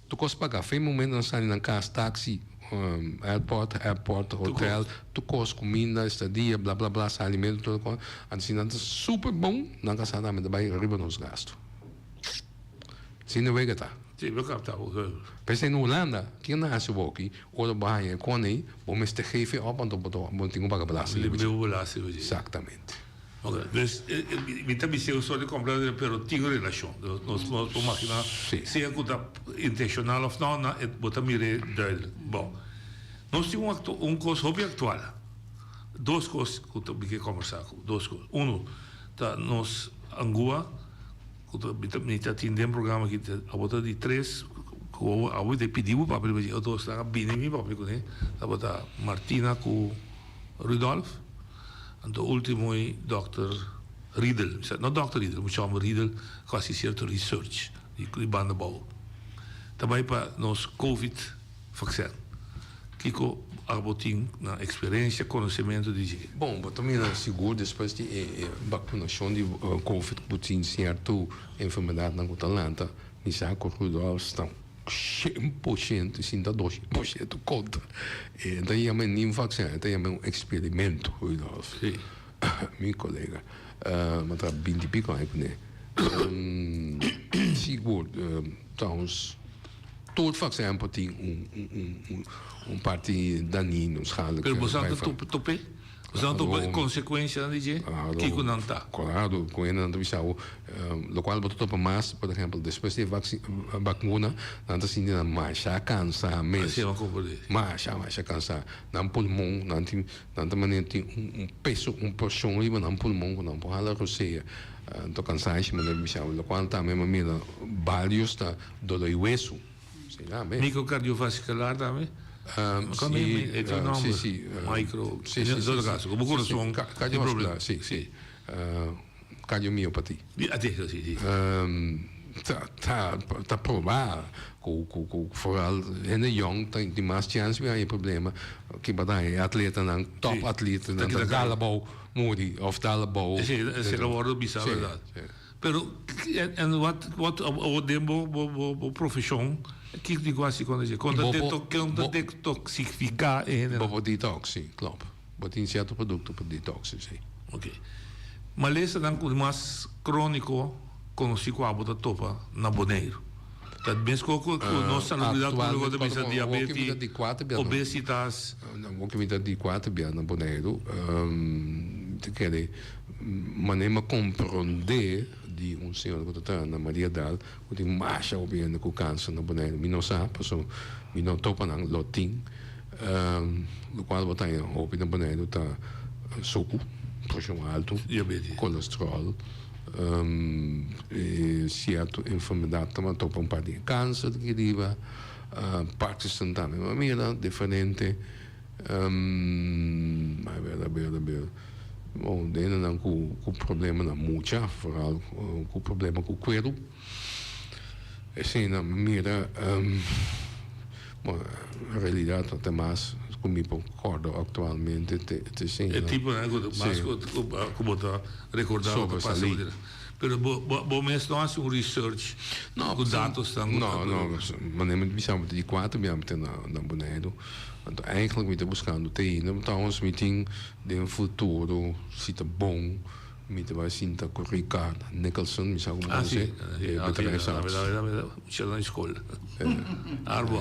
Tu costa pagar, foi momento nós saímos na casa táxi, airport, hotel, tu costa comida, estadia, blá blá blá, alimento tudo com. Assim nada super bom, na casa da me vai arriba nos gastos. Se não vai gastar. Sim, eu captava. Pensei na Holanda, que não é assim, aqui, ou bahia, quando aí, vamos te geven op, want we tenho pagar belasting. Exatamente. Ok, dus me também se eu sou de comprar, pero tenho relação. Nós podemos imaginar se é intencional ou não, botar mire duidelijk. Bom, nós temos coisa hobby atual. Duas coisas que eu tenho que conversar. Duas coisas. Tá nós Angola. Niet atendem programa que a botar de 3 com a de pediu para ele eu tô está bem em mim para ele a botar Martina com Rudolf e o último é Dr. Riedel não Dr. Riedel mas chama Riedel que assiste a research de banda bom também para nos COVID vaccin Kiko abotim na experiência, conhecimento de bom, mas também é seguro depois de vacunação de COVID putin certo enfermidade na Atlanta, me sabe que Rudolf estão 100% sim da 2% contra. Então é nem vacina, então é um experimento, Rudolf. Sim. Meu colega, mas tá 20 e pico aí, né? Seguro, então todo vaccin tem parte danino, schadelijk. Pero você não tope? Você não tope consequência de que não está? Claro, com ele não está. O qual botou topa mais, por exemplo, depois de vacuna, não está sentindo mais cansa mesmo. Mais cansa. Não pulmão, não tem maneira tem peso, porção ali, não pulmão, não pode falar roceia. Então cansado, mas não está. O qual também maneira vários está dor de hueso. Microcardiovascular também? Sì, è il nome? sì, micro, sì, in sì, caso, come conosciamo cardiovascolare, sì. Cardiomiopatia. Adesso sì. Tá provar vooral in de jong die mais chance weer je problemen que badai atleta dan top atleta dan dalabou moody of dalabou sì se lavoro bisa verdade pero and what o dembo profissão que digo assim quando detoxificar bobo detox sim klopt wat in certo produto per detox sim ok mas lesa dan com mais crônico conosco a bota topa na Bonaire. Dat mesmo com nossa salubridade pública da diabetes, obesitas. Não, que me dá de 4 bem na Bonaire. Te quer maneira compreender de senhor que está na Maria Dal, que tem marcha o bem com câncer na Bonaire. Me não sabe, porque me não topa na loting. O qual botar em roupa na Bonaire está suco, pressão alto, colesterol. Certo enfermidade também topa um parte de câncer que deriva Parkinson também uma maneira diferente bom ainda não com problema na mucha vooral com problema com o cuero assim na maneira a realidade até mais como concordo atualmente sim é tipo né mas como tá recordado do passado pero bom mesmo não há research não com dados não mas nem precisamos de 4 mesmo na Bonaire então eigenlijk we buscando ter então ons meeting de futuro se tá bom me vai sinta com Ricardo Nicholson me sabe como sim na verdade já na escola Arbo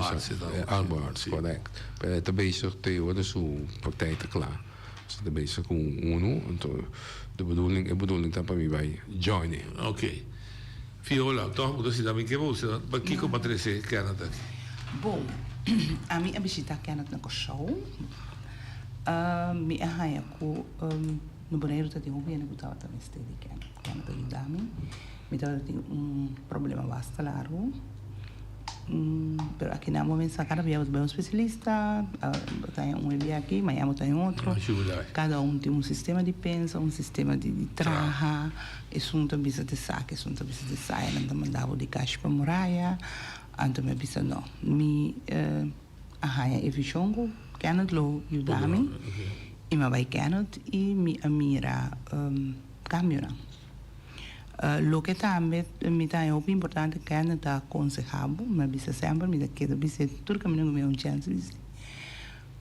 Arts correct para te bezig tegenwoordig zo praktijk klaar ze te bezig com uno então de bedoeling dat para mim vai joinen ok Fiola toch você também que você aqui com Patrícia Canada bom a minha visita Canada na show me arranha com no Bonaire tá tem bem que tava também esteve Canada ajudar-me me tava tem problema bastante largo pero aqui na momento cada vez é um especialista tem EBI aqui mas tem outro cada tem sistema de pensa sistema de traja assunto bisa de saque assunto bisa de saia não mandava de caixa para Moraia então me bisa não me arranha efficiente Canada lo ajudar-me e me vai Canada e me amira caminhar lo que também me dá é importante que ainda está aconselhado mas bisa sempre me dá que bisa tudo que me não me chance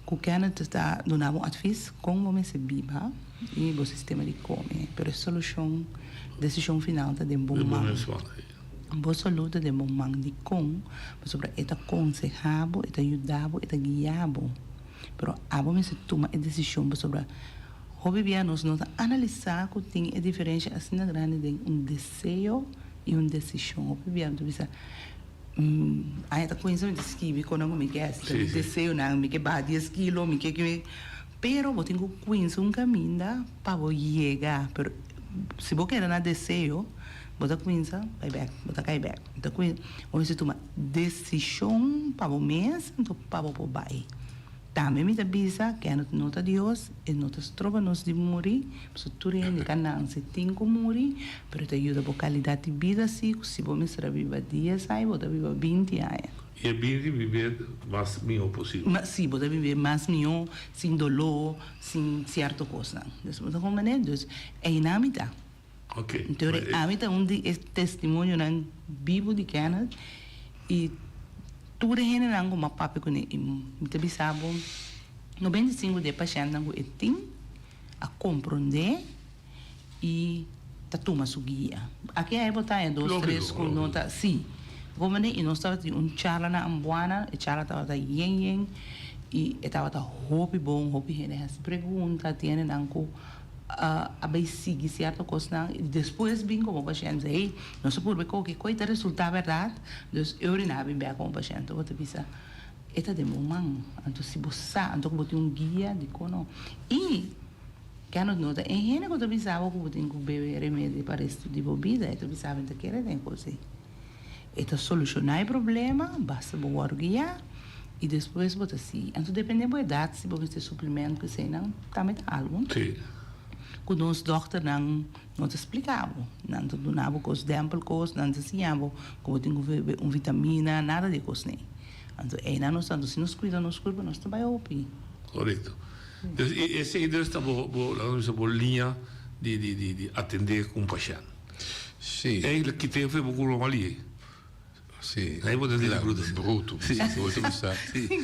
que Canada está dando advice como me se biba e o sistema de come pero a solução decisão final está de bom man boa saúde de bom man de com sobre eta aconselhado eta ajudado eta guiado pero abo me se toma a decisão sobre hobby nós analisar que tem a diferença assim na grande de desejo e decisão hobby tu bisa aí tá coisa de esquive quando me quer desejo não me quer bater 10 quilos me quer pero eu tenho coisa caminho para chegar pero se você quer na desejo bota coisa vai back bota cai back então coisa você toma decisão para o mês então para o bai também me dá bisa que a nota Deus e nós trova-nos de morrer, se tu rende canal se tem como morrer, pero te ajuda a qualidade de vida se você me será viva 10 anos, você viva 20 anos. E bem viver mais melhor possível. Mas sim, pode viver mais melhor, sem dolor, sem certa coisa. Então, como é, é inamita. Ok. Então, amita é testemunho na Bíblia de Canadá e tudo é generando como papo com ele. Então, bisabo, 95% de pacientes não tem a compreender e tá tomando sua guia. Aqui é botar 2, 3 com nota, sim. Como e nós estávamos charla na ambuana, e charla estava yen e estava hopi bom, hopi gente as pergunta, tiene nanco a bem seguir certa coisa e depois vim como paciente aí, não se pode ver que coisa resulta verdade, então eu não bem como paciente, eu vou te pensar, eta de momento, então se você, então botar guia de como e que não nota, em gente que eu pensava que eu tinha que beber remédio para estudo de bebida, eu pensava que era tem coisa. Então, solucionar o problema, basta boa guia e depois botar assim. Então, depende da idade, se você ter suplemento, que sei não, também tá algo. Sim. Quando os doutores não te explicavam, não te davam coisas exemplo, coisas, não te ensinavam como tem uma vitamina, nada de coisas nem. Então, aí nós estamos, se nos cuidamos, nós também ouvimos. Correto. Então, essa ideia está boa linha de atender com o paciente. Sim. É ele que tem feito com ali. Sì, lei vuol dire brutto, sì.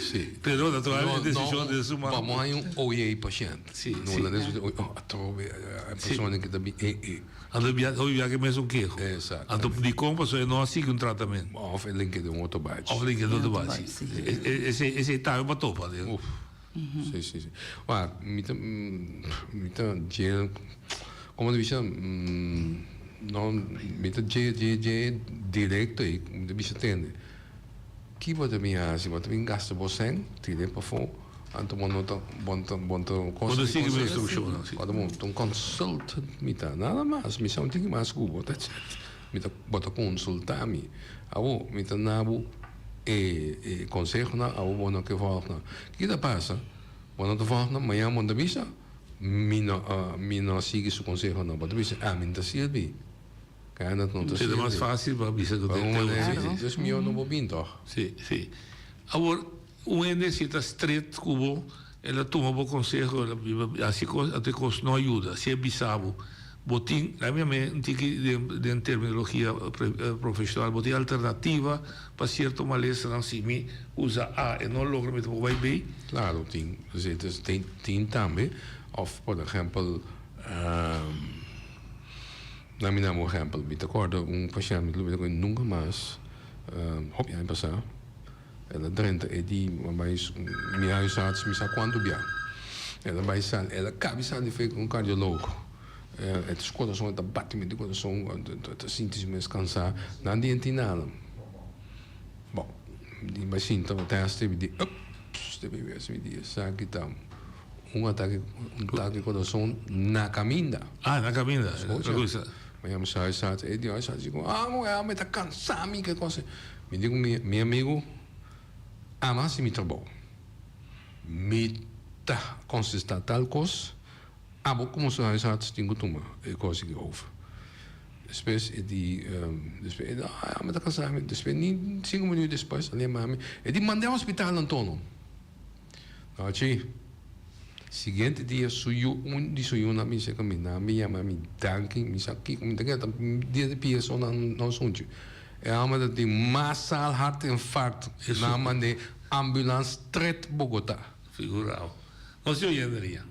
Sì. Però naturalmente decisione del suo ma hai un OIA paziente. Sì, non adesso trovi persone che Allora che messo un chieco. Esatto. Allora di compa sono non sì un trattamento. Of link di un autobike. Of link di un autobike. E se tai ma topa. Sì. Guarda, mi come dice non mi diretto e mi attende chi vuole mi gasta bosen ti tempo fa anto buon quando si che mi istruzione quando un consultant mi dà nada mais mi sono tiki mas cubo that's it mi dà bota consultami avo mi dà nabu e consejo na avo buono che volta chi da passa buono da volta ma io non da visa mi no sigue su consejo na bota visa mi da silbi é mais fácil para você do tempo. Isso meu não vou vir, toch? Sim. Agora, o ende se está estreito como ela toma bom conselho, assim até coisa não ajuda. Se é bisabo, botim, a minha mente de terminologia profissional, botim alternativa para certo malestar, não se me usa A e não logra me vai bem. Claro, tem também, of por exemplo. Na minha mão, exemplo, me recordo paciente que nunca mais hop jij passar ela drenta e di mas minha huisarts me sabe quanto bem ela vai san ela cabe san de feito cardiologo het coração da batimento do coração da síntese mais cansar não adianta nada bom di vai sinta o teste de deve ver se dia sabe que ataque de coração na caminda na caminda mas eu sai e Dio sai digo mulher me tá cansado que coisa me digo meu amigo mas se me trabalho me tá consistente tal coisa vou como se sai tenho toma é coisa que houve depois depois me tá cansado depois nem 5 minutos depois ali mami mandei ao hospital Antônio seguinte dia suyo na missa que me chama me danke me aqui me danke dia de piso não sonho é a uma de massa hartinfarct na mande ambulance tret Bogotá figurado não se oyenderia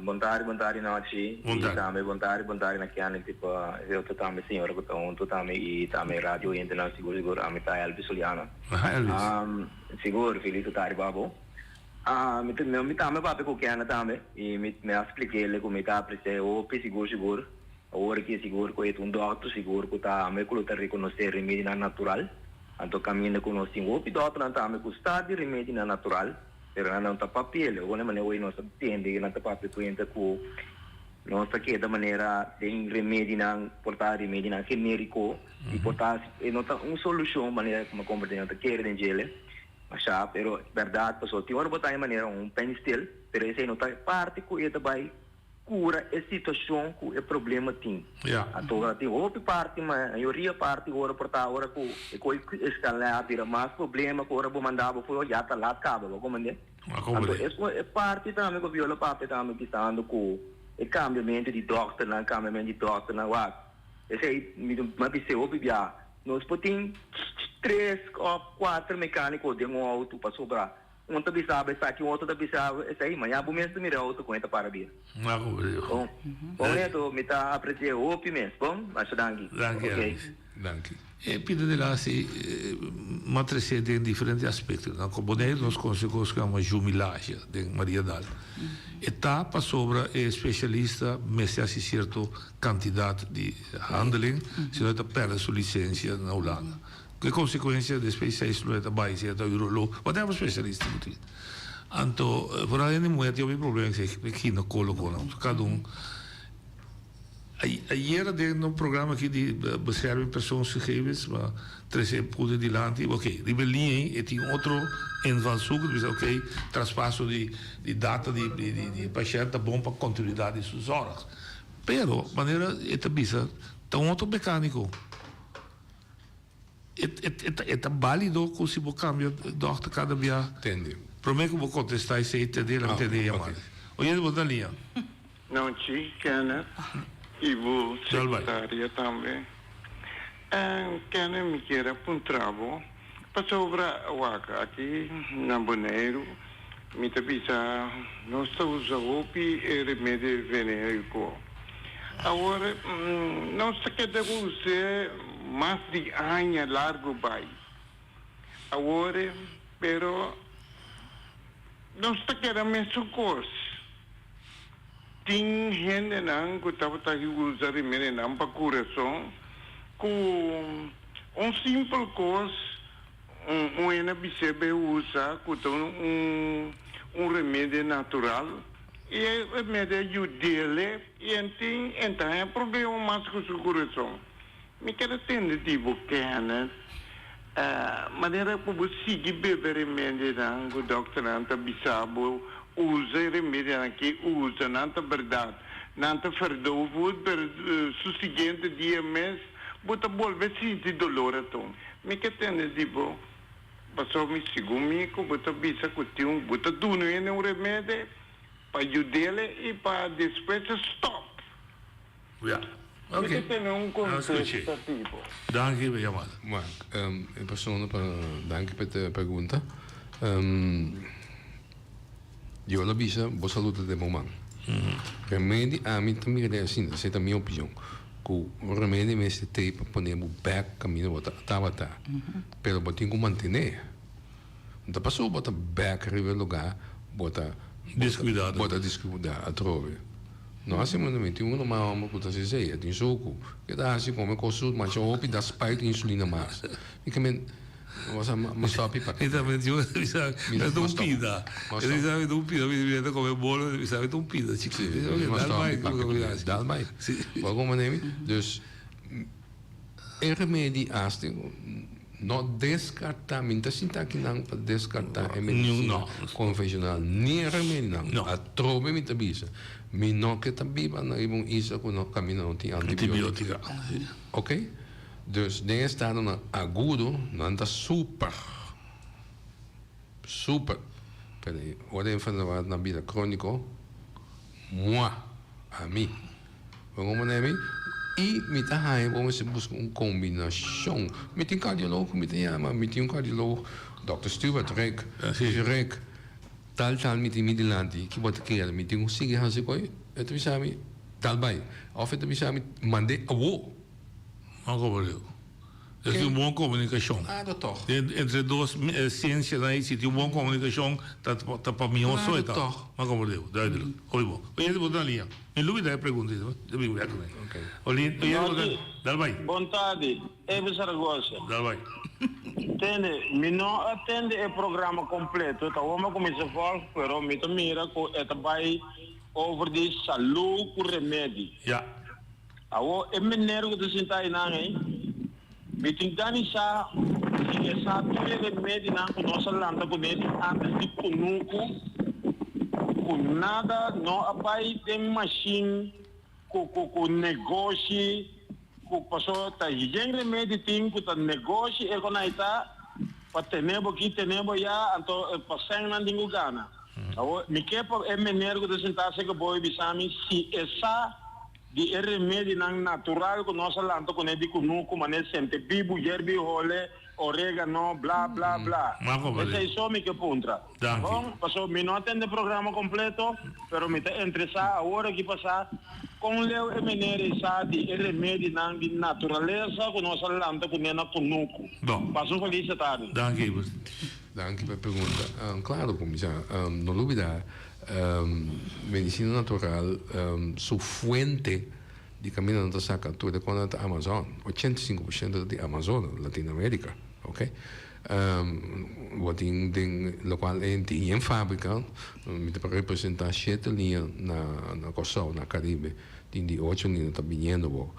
Boa tarde noite. Também boa tarde na Kiana tipo eu tô também senhora que tô também e também rádio internacional seguro a meta Elvis Juliana. Seguro feliz tarde babo. Me também papo com Kiana também e me expliquei ele como tá prece o seguro. Agora que seguro que é doutor seguro que tá me coloca reconhecer remédio natural. Então caminho com nós o doutor também custa de remédio natural. Pero não está papel, ou maneira hoje nós entende não está papel cliente com nós aqui da maneira de remédio não portar remédio não genérico e portar e não tá solução maneira como compreender que é gele mas já pero verdade pessoal tem hora botar em maneira pen still pero esse não tá parte com ele vai cura a situação que é problema tem. Agora tem outra parte, mas a maioria parte agora por estar agora com escalar para mais problema que agora vou mandar foi já tá lá acaba, como né? Então é parte também que viola parte também que está andando com o cambiamento de doctor, na esse aí me disse ouve já nós podemos 3 ou 4 mecânicos de um auto para sobrar. Um também sabe, está aqui, outro também sabe, esse aí, mas eu mesmo me auto conta para vir. Bom, então, me está apreciando o mesmo, bom? Mas danke. Danke. E pide de lá se matrecede em diferentes aspectos. Na Bonaire nós conseguimos que é uma jubilagem de Maria Dal. Etapa sobre é especialista, mas se há certo quantidade de handling, se não perde sua licença na Holanda. Que consequência de especialista da base da Eurolo, mas é um especialista muito. Então, por aí nem muito eu vi problema que no colo com cada Ayer dentro um programa aqui de bescherming persoonsgegevens, maar er is een poeder die land, oké, die Berlin e tinha outro invalshoek, dus oké, traspasso de data de patiënten bom para continuidade de suas zorg. Pero, maneira é bisa, tá outro mecânico. É válido que se você cambia de cada dia. Entendi. Prometo que vou contestar isso aí, entender, mais. Olha, vou dar linha. Não te quer, e vou secretária também. Quer me queira apontar para sobre a Waka aqui na Bonaire, me tabisa nós estamos a opi e remédio venérico. Agora nós queremos usar mais de ano largo vai. Agora, pero nós queremos mesmo curso. Tem gente não que estava usando remédio não para coração, com simples coisa, uma bicebe usa com remédio natural e o remédio ajuda e então é problema mais com o coração. Me quero entender tipo que maneira como seguir beber remédio não, o doutor não está bisabo usa remédio que usa, não é verdade. Não é verdade, o seguinte dia mês, bota volver sentir dolor então. Me que tem tipo, passou me segundo, bota bisa que bota tudo no remédio para ajudar e para depois stop. Ok. tipo. Dank je, chamada. Persoonlijk, dank je voor de pergunta. Eu não vi a saúde de momento. Remédio, a mim também é assim, essa é a minha opinião. Que o remédio é esse tempo para poder back caminho botar tá. Pero botar como manter. Então passou botar back river lugar, botar descuidado, a trove. Nós temos no 21 uma alma que você sei, tem soco, que dá assim como consulta, mas eu ouvi da spike de insulina mais. E que was maar stop je pakken. Então, mas eu é dumpida. Ele sabe dumpida, ele vai comer bolo, ele sabe dumpida. Dá mais. Waarom neem je? Dus een remedie aasting, não descartar, minta sinta que não para descartar a medicina convencional, nem remédio não. A trobe minta bisa. Mi não que também na ibon isa ko no caminho tem antibiótica. Ok? Dus de estado na agudo, não está super. Pero outra enfermedade na vida crônica, moi, a mim. Vamos ver? E me tá aí, vamos buscar uma combinação. Me tem cardiólogo, me tem um cardiólogo, Dr. Stuart Reck, tal, me tem midilante, que bota que me tem sigue assim coi, eu te sabe, tal bem. Of eu te sabe, mandei avô. É uma boa comunicação. Doutor. Entre duas ciências, aí, se tem uma boa comunicação, tá para mim, ou só é tal. Mas como deu, duidelijk. Oi, bom. Olha, eu vou dar linha. Me lembro da pergunta, eu vim ver também. Olha, dá vai. Boa tarde, Eva Saragossa. Dá vai. Entende? Me não atende o programa completo. Então, vamos começar a falar, pero me mira que é também over de saúde com remédio. Awo emenero que tu sentai na hein meeting dani sa que sa tudo remédio na nossa landa com medo antes de conuco com nada, não apai tem machine, com negócio, com pessoa tá higiene remédio tem com negócio, é quando aí tá para tenebo aqui tenebo já, então passando não tem gana. Me quer é maneira que sentar se que boi bisami se essa de remédio não natural que nós lanto com ele com nu com mané sente bibu gerbi role orégano bla bla bla. Essa é só me que puntra. Bom, passou me não atende o programa completo, pero me tá interessado agora que passar com leu é maneira essa de remédio não de natureza que nós lanto com ele com nu. Bom, passou feliz tarde. Danke per pergunta. Claro, como já não dúvida, medicina natural, sua fuente de caminho da saca toda quando a Amazon, 85% de Amazon, Latinoamérica, ok? Wat in lokaal in fábrica, met de representar 7 linhas na Costa, na Caribe, die 8 linhas está vindo,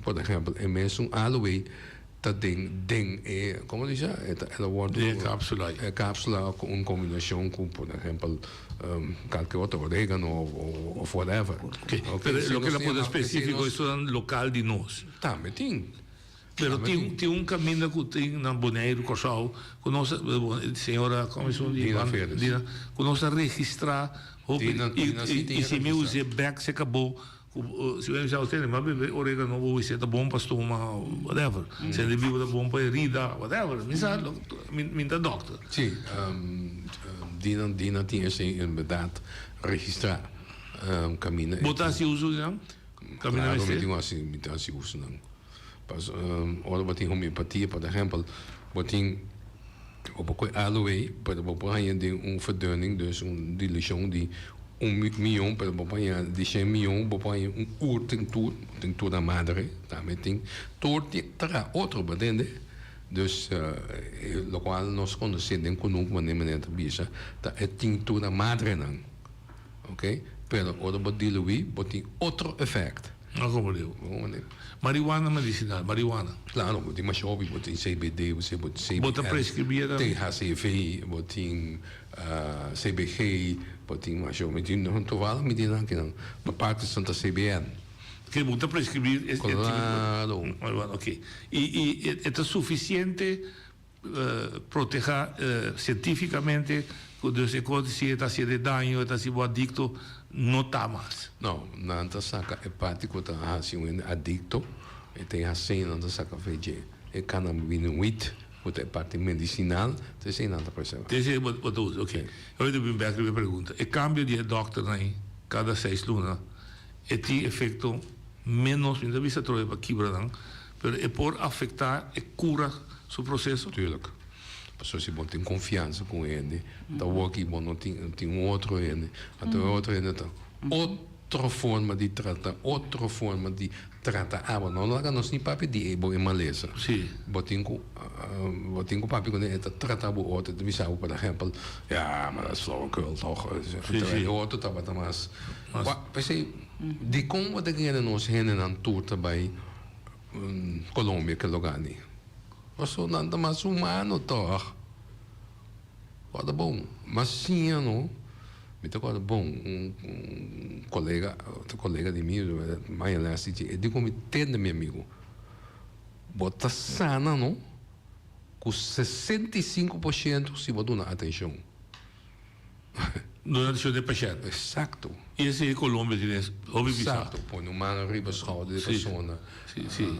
por exemplo, é mesmo aloe dat ding como diz ela wordt cápsula com combinação com por exemplo qualquer outro orégano ou whatever. Lo que ela pode específico isso é local de nós. Também tem. Pero tem caminho que tem na Bonaire, Corsal, que nós senhora comissão de Dina, que nós registrar e se me use back se acabou. Se eu já tenho, mas orégano ou isso é bom para estômago, whatever. Se ele vive bom para herida, whatever. Minha doctor. Sim, Dina tinha assim, inderdaad, registrar caminho. Botar se uso já? Caminho não tem assim uso não. Pas ora wat in homeopathie, por exemplo, wat in op een aloe, para bepalen een verdunning, dus een dilution die 1 milhão para bepalen de 100 milhão, bepalen een uur tinctura da madre, também tem terá outro badende. Dus lo qual nós conhecemos com um maneira de bisa, tá é tinctura madre não, ok? Pero ora bot diluir, bot tem outro efeito. Não como deu. Marihuana medicinal, marihuana. Claro, tem mais hobby, tem CBD, você tem bota prescrever, tem HCV, tem CBG, tem mais hobby, tem não toval, me dizem que não, uma parte santa CBN. Que bota prescrever, claro. Ok. E é suficiente proteger cientificamente quando se conhece se de dano, se o adicto não está mais. Não, não está saca hepático, está assim adicto, e tem assim não está saca VG, e cannabinoid, que é parte medicinal, tem sem nada para saber. Tem sem botar uso, ok. Eu vou vir aqui a pergunta. E cambio de doctor aí cada 6 lunas, e tem efeito menos, ainda vista troca para quebrar, mas é por afetar e cura o processo. Tuurlijk. Pessoas se têm confiança com ele, tá aqui bom tem outro ele, até outro ele tá outra forma de tratar, outra forma de tratar. Não lá nós nem papi de ebo em maleza. Sim. Botinho com papi quando ele trata o outro de missão, por exemplo, mas é flauwekul toch. Sim. O outro tá bata mas pensei de como de que nós renen an tour também Colômbia que lugar ali. Passou nada mais humano, toch? Guarda bom, mas sim, não? Me guarda bom, colega de mim, mais lá assim, ele digo me entende meu amigo, bota sana, não? Com 65% se botar na atenção. Não atenção de paciente. Exato. E esse é Colômbia, exato. Põe uma riba schouder de pessoa. Sim.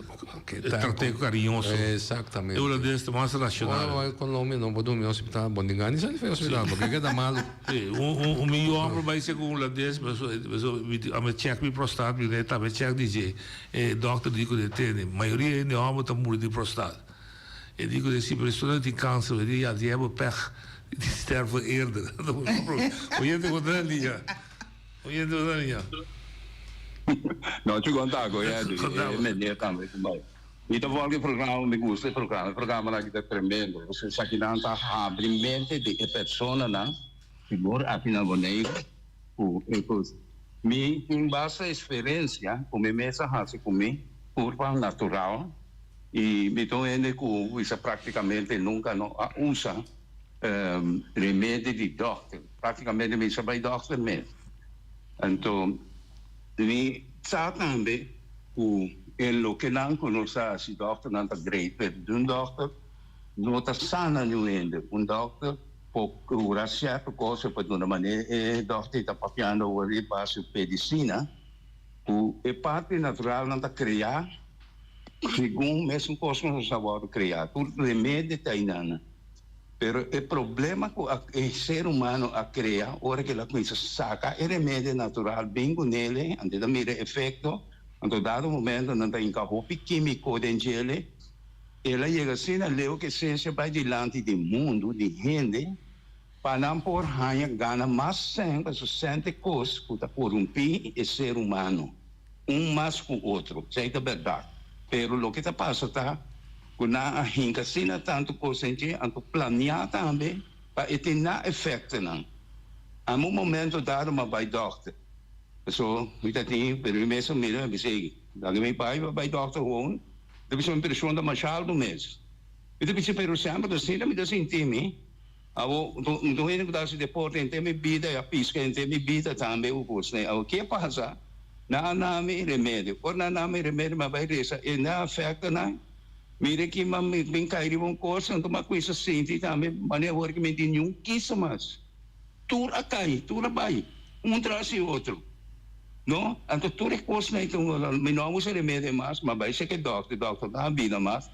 Tratei carinhoso. Exatamente. Eu desse mais racional. Colômbia não pode dormir no hospital, bom ninguém nem sai hospital, porque é da malo. Melhor vai ser com o desse, mas a me check me prostate, me tá me check dizer, doctor digo de ter, maioria de homens tá morrendo de prostate. E digo de se pessoa tem câncer, ele já tem pech. Die sterven eerder. Oye, te contra linha. Oye, te contra linha. Não, te contar agora, meneer também. Então, vou aqui programa, me gusta o programa aqui é tremendo. Você sabe que não está abrindo de pessoa, não? Figura aqui na Bonaire. Me tem bastante experiência, como mesa raça comigo, curva natural, e me estou indo com isso praticamente nunca não usa. remédio de doctor. Praticamente me sabe doctor mesmo. Então, me sabe também o que não conhece se doctor não está great, mas um doctor não está sana ainda. Um doctor pode curar certa coisa para de uma maneira, doctor está papiando o ali para a medicina. É parte natural não está criar, segundo mesmo coisa não sabe criar. Tudo remédio está ainda. Pero o problema com o ser humano a criar, hora que a coisa saca, é remédio natural, bem com ele, antes de mira efeito, em dado momento não tem encarrope químico dentro dele, ela chega assim a ler o que seja para diante do mundo, de gente, para não por ganhar gana mais sempre, se sente coisa, para corromper o ser humano, um mais com o outro, isso é verdade. Pero o que está passando está quando a gente assina tanto coisa, a gente planear também para ter efeito não. Há um momento dado uma vai doctor, so muita tem pelo mesmo mira me segue, daí meu pai vai doctor on, depois uma pessoa da machado do mês. E depois pelo sempre assim me dá sentime, então ele dá se deporte em termos de vida, a pisca em termos de vida também o curso, né? O que passa? Na me remédio, por na me remédio mas vai resa, e na afeta não. Mira que bem cair uma coisa, então uma coisa sente também, maneira que me tem nenhum quisa mais. Tudo a cai, tudo a vai, traz o outro. Não? Então tudo é coisa, então, me não usa remédio mais, mas vai ser que doctor dá a vida mais.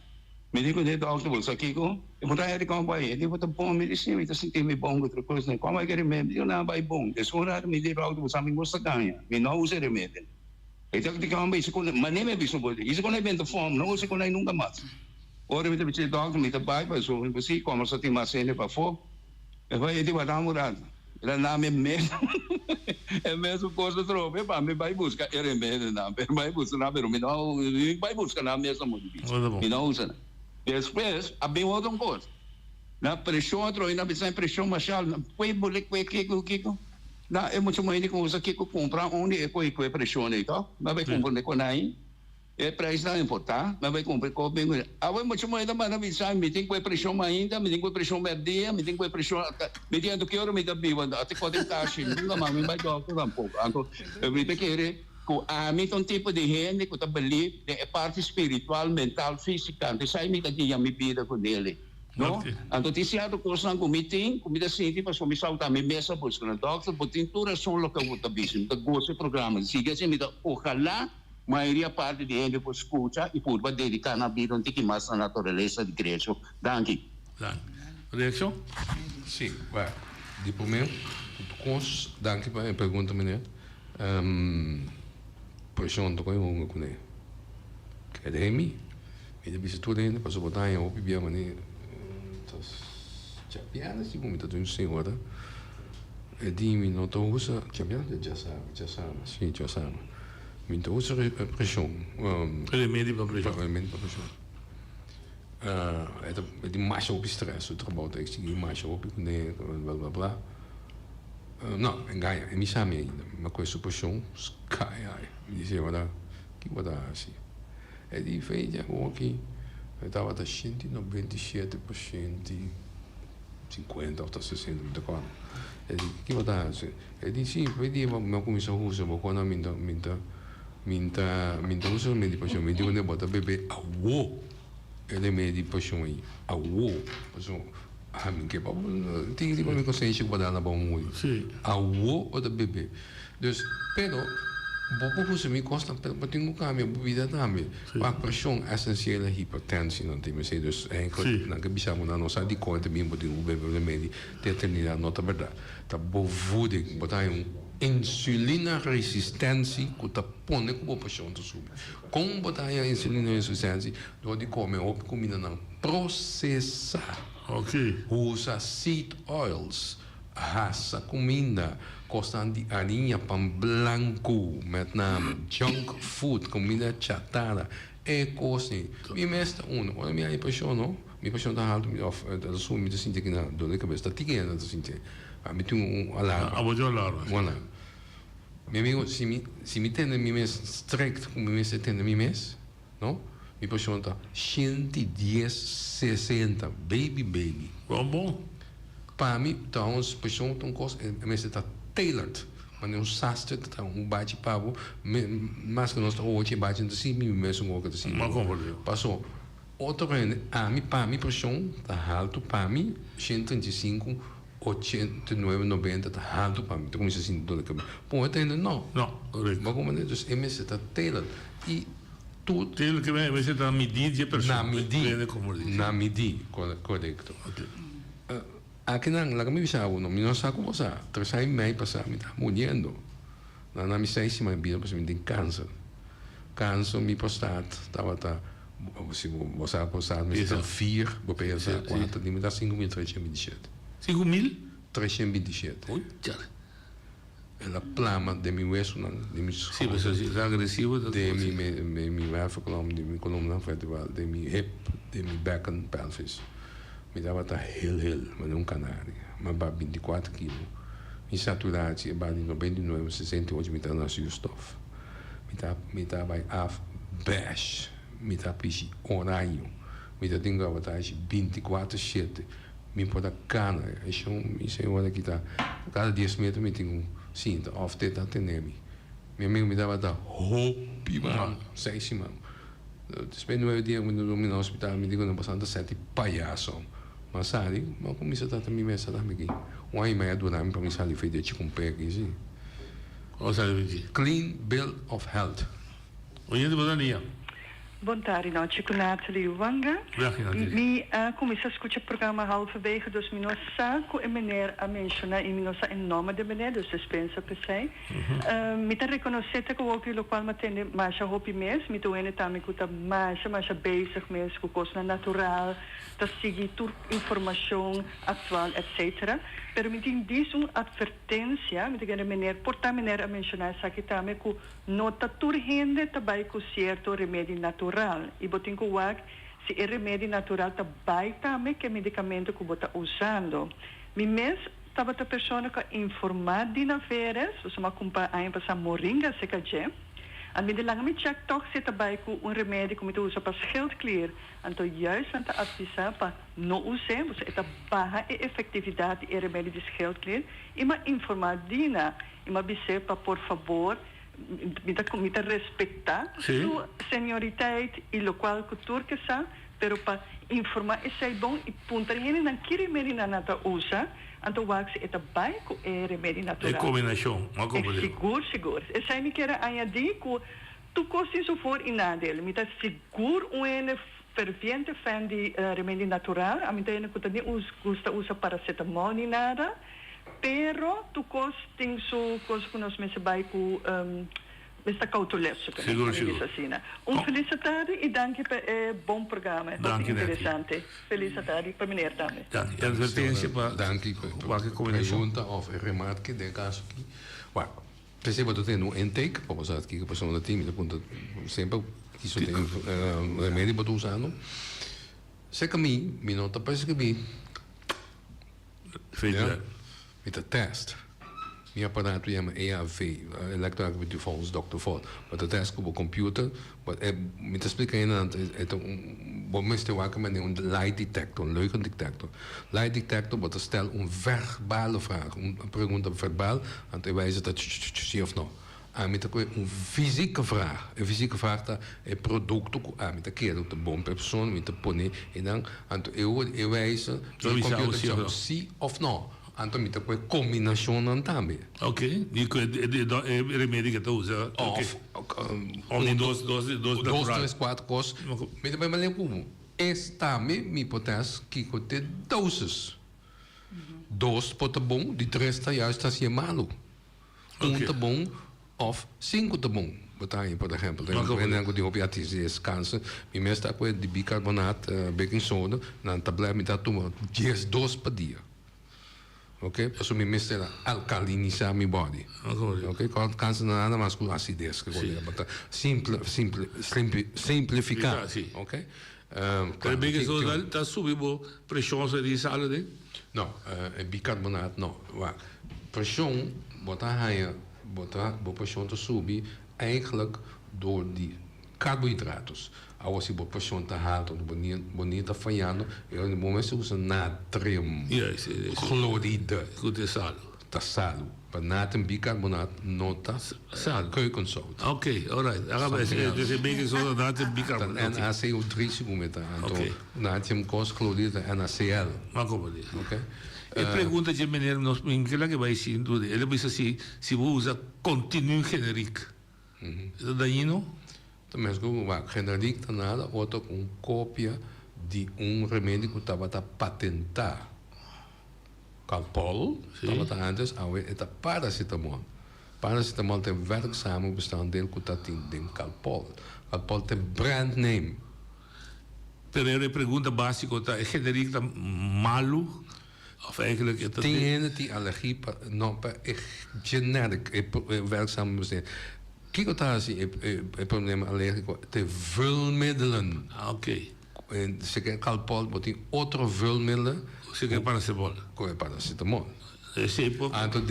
Me digo, doctor, você aqui, eu vou dar ele como vai, eu vou dar bom medicina, eu sinto me bom, outra coisa, como é que remédio, eu não vai bom. Desculpa, me digo, você me gosta ganha, me não usa remédio. Então, mas nem me visto por isso, quando eu vendo fome, não usa quando eu nunca mais. Ora, me diz, doctor, me trabalha, mas você, como você tem mais cena para fora, eu vou ir para dar uma murada. Ela não me mesmo, é mesmo coisa troca, para me vai buscar, é remédio, não, vai buscar, não, mas não, vai buscar na mesma modalidade, me não usa. Depois, há bem outra coisa. Na pressão, ainda precisa pressão machal, foi boleto, que na é muito mais que usa que comprar onde é que pressão aí, tá? Mas vai comprar com aí, é preço não importa, mas vai comprar com bem. Agora muito mais da mana visão, me tem que pressão ainda, me tem que pressão merdia, me tem que pressão, me tem do que hora me dá biva, até quando está cheio, não mais me vai dar um pouco. Então, eu me querer com a mim um tipo de gente que está believe é parte espiritual, mental, física, então sai me daqui a minha vida com ele. No? Então, tisiado ko sa committee sindi pa so misaw ta may mesa po sa doctor po tintura solo ka mo tabisin tagose programa sige si mita ojalá maioria parte de ele po escuta e por dedicar na vida onde que mais na natureza de igreja. Danke. Reação? Sim, vai. Depois mesmo, danke para a pergunta, menina. Pressão do que eu com ele. Que é de mim. E depois tudo ainda passou botar em ouvi bem maneira. Piano si come tu senhora e dimmi non tu usa piano già sa sì già sa mi tu usa pressione remédio para pressão é de mais op stress o trabalho tem que mais op né blá blá blá não ganha e mi sa me ma questo pressione sky mi diceva da che guarda sì e di feia aqui estava da 197%, 50 ou 60, não sei. E que vai dar? E disse, sim, vedi, mas começou a usar, mas quando minta usa o médico paixão, me digo, né, bota bebê, awo, ele médico paixão aí, awo, paixão, mim que papo, tem que ter uma consciência que vai dar na bom muito, awo ou da bebê, então, pero Bobo usa me costa, mas tem um caminho, bebida também. A pressão essencial é a hipertensão, não tem mais dus eigenlijk não que bisamo na nossa de conta bem pode o bebê remédio determinar nota verdade. Tá bovude, botar insulina resistência que tá põe com a pressão do sub. Como botar a insulina resistência, do de comer ou comida não processar. Usa seed oils, raça comida. Costan di arinha pão branco, met name junk food, comida chatarra, é coisa. Me mesta olha minha paixão, me paixão da alto, da sua me sinto que na dor de cabeça, tá tigando da sinto. A me tem alarme. A voz alarme. Voilà. Meu amigo, se me tem me mes strict, como me se tem me mes, não? Me paixão tá 110, 60, baby. Bom. Para mim, trouwens, persoon ton kost, mensen dat tailored. Wanneer een sastre, dat een beetje pavo, mas que nós hoje een beetje te zien, mensen ook te zien. Maar kom Passou. Outro rende, para mim, persoon, dat haalt para mim, 135, 89, 90, dat haalt para mim. Então, como se assim, tudo que pode ainda não. Não, correto. Mas como dus é mensen dat tailored. E tudo. Tailored que vem, você tá medir de pessoa. Na medir, correto. Aqui não, lá que me visava, não me não sabe como sa. 3 meses passar, me tá morrendo. Na minha 6 semanas vida, porque me tem câncer. Câncer, me prostate, tava se você apostar, me está 4, vou pegar 4, me dá 5.327. 5.327? Oi, já. La plama de mi hueso, de mi sí, pues es agresivo. De mi wervelkolom, de mi columna vertebral, de mi hip, de mi bekken, pelvis. Me dava heel, mas não canário. Mas para 24 quilos. Minha saturação é para 99, 68, me dá na stof. Me dá vai af bash, me dá pichi horário. Me dá tenho avantage 24/7. Me pode cana, isso é hora que tá. Cada 10 metros me tenho cinta, off te tá tenemi. Meu amigo me dava da hopi, mano, 6 semanas. Depois 9 dias, quando eu dormi no hospital, me digo, não passando 7 palhaço. Mas sabe, mas como isso tá também me sabe aqui. 1 ano e meio durante para me sair feito de com pé aqui, Clean Bill of Health. Oye, de boa Boa tarde, noite com Nathalie Wanga. Comecei a escutar o programa halverwege, dus me não saco e meneer a mencionar e me não sa em nome de meneer, dus dispensa per se. Me tá reconhecer que o que o qual me tem mais a hopi mes, me tô ene também que tá mais bezig mes com coisa natural, tá seguir toda informação atual, etc. Pero me tem disso uma advertência, me tem meneer, porta meneer a mencionar sa que também que nota turgente também com certo remédio natural. E botin ko wag se o remédio natural também também que medicamento que bota usando. Mi mes tava a pessoa que informar de na férias, você uma compa aí para moringa se caje. A mim de lang me check toch se também com remédio que me usa para schildklier. Então juist aan te advisar para não usar, você está baixa a efetividade do remédio de schildklier. E ma informar de na, e ma bise para por favor me respeitar sua senioriteit e local cultura que sa, pero para informar é sei bom e puntar ele não que remédio na nata usa, então wax é também com remédio natural. É combinação, uma combinação. Seguro. E sei me quer añadir que tu cosi so for in nadeel, me tá seguro ferviente fan de remédio natural, a mim tem que também usa paracetamol nem nada. Pero tu tem su coisa que nós me vai com esta cauteloso que feliz tarde e danke per bom programa, muito interessante. Feliz tarde para meneer também. E advertência para qualquer pergunta ou remarque de caso aqui. Well, perceba tu tem um intake, para usar aqui que a pessoa tímida pergunta sempre que isso tem remédio para usar, não? Se caminho, me nota parece que me met de test. Mijn apparaat chama EAV, Electroactivity Phones Dr. Ford. Maar de test op de computer, met te spreken wat mensen te maken met een lie detector, een leugendetector. Lie detector wordt stel een verbale vraag, een pergunta verbal, en te wijzen dat zie of no. Met een fysieke vraag. Een fysieke vraag dat het product met de keer op de bom per persoon, met de pony, en dan aan te wijzen dat de computer zie of no. Então, me tem combinação também. Ok. E o remédio que tu usa? Dois, 3, 4 coisas. Me tem mais como. Esta me hipótese que tem doses. 2 pode bom, de 3 está juist está assim malo. 1 tá bom, ou 5 tá bom. Botar por exemplo, eu digo opiáceos, câncer, me mesmo com de bicarbonato, baking soda, na tabela me dá tomar 10 doses por dia. Ok? Posso me misturar, alcalinizar meu body. Ok? Quando câncer não é nada mais com acidez que eu simplificar. Ok? Claro, bem que isso está subindo pressão de sal, não, bicarbonato não. Pressão, botar pressão te subir eigenlijk door die carbohydratos. Agora se a pessoa está alta, bonita falhando, eu no momento se usa natrium, cloride, tá salo. Para natrium bicarbonato, nota sal, keukenzout. Ok, alright. Dus een beetje zo dat natrium bicarbonaat. NaCO3 segundo, então natrium cos cloride NaCl. Maar kom maar. Ok. Eu pergunto de meneer nos que vai sim tudo. Ele pensa se usa continuo genérico. Isso dañino? Também o genérico nada, outro com cópia de remédio que estava a patentar. Calpol, estava antes, é paracetamol. Paracetamol tem werkzame bestanddeel que está em Calpol. Calpol tem brand name. Pero a pergunta básica é genérico tá malo? Of eigenlijk het tem die allergie não é generic é werkzaam bestanddeel. Kijk wat daar zie je probleem allergico te vulmiddelen. Oké. En ze kan Calpol wordt die andere vulmiddelen. Ze kan paracetamol. Paracetamol. Então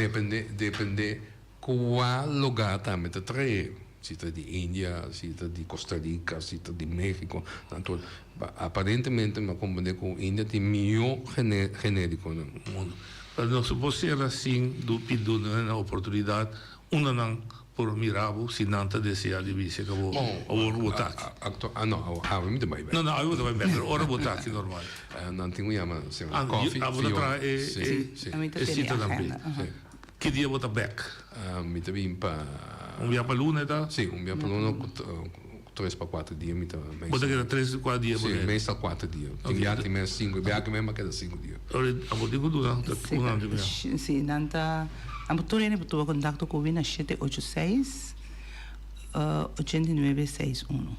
depende qual lugar tá met het rijden. Zit er die India, zit er die Costa Rica, zit er die Mexico. Então aparentemente mas como com India tem melhor genérico no mundo. Mas não se pode ser assim do pedido na oportunidade não por mirabo se não te deseja de vir que o robotaki. Não, muito bem. Não, eu também bem, o robotaki normal. Não tenho chama coffee. É cita também. Que dia bota back? Me também para dia para luna, tá? Sim, dia para luna 3 para 4 dias, me também. Bota que 3 4 dias, sim, mês 4 dias. Tem dia que mais 5, dia que mais cada 5 dias. Olha, a botar tudo, Sim, nanta a motora ne botou contato com o 786 8961.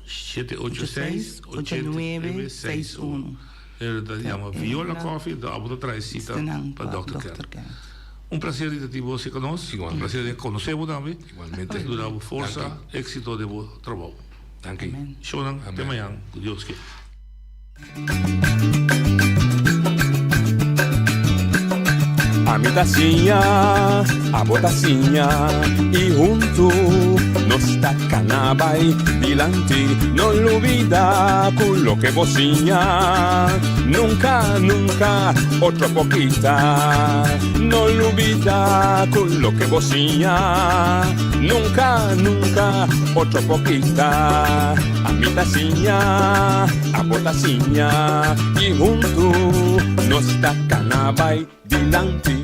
786 8961. Ele chama Viola Coffee, da Abu Traz cita para Dr. Ken. Prazer de ter você conosco. Prazer de conhecer-vos também. Igualmente. Duramos força, êxito de vosso trabalho. Danke. Shonan, até amanhã. Deus quer. A mi tacinha, a botacinha e junto nos tacanabay dilante, no lo olvida con lo que bocinha, nunca, nunca, otra poquita, no lo olvida con lo que bocinha, nunca, nunca, otra poquita, a mi tacinha, a botacinha y junto nos tacanabay dilante.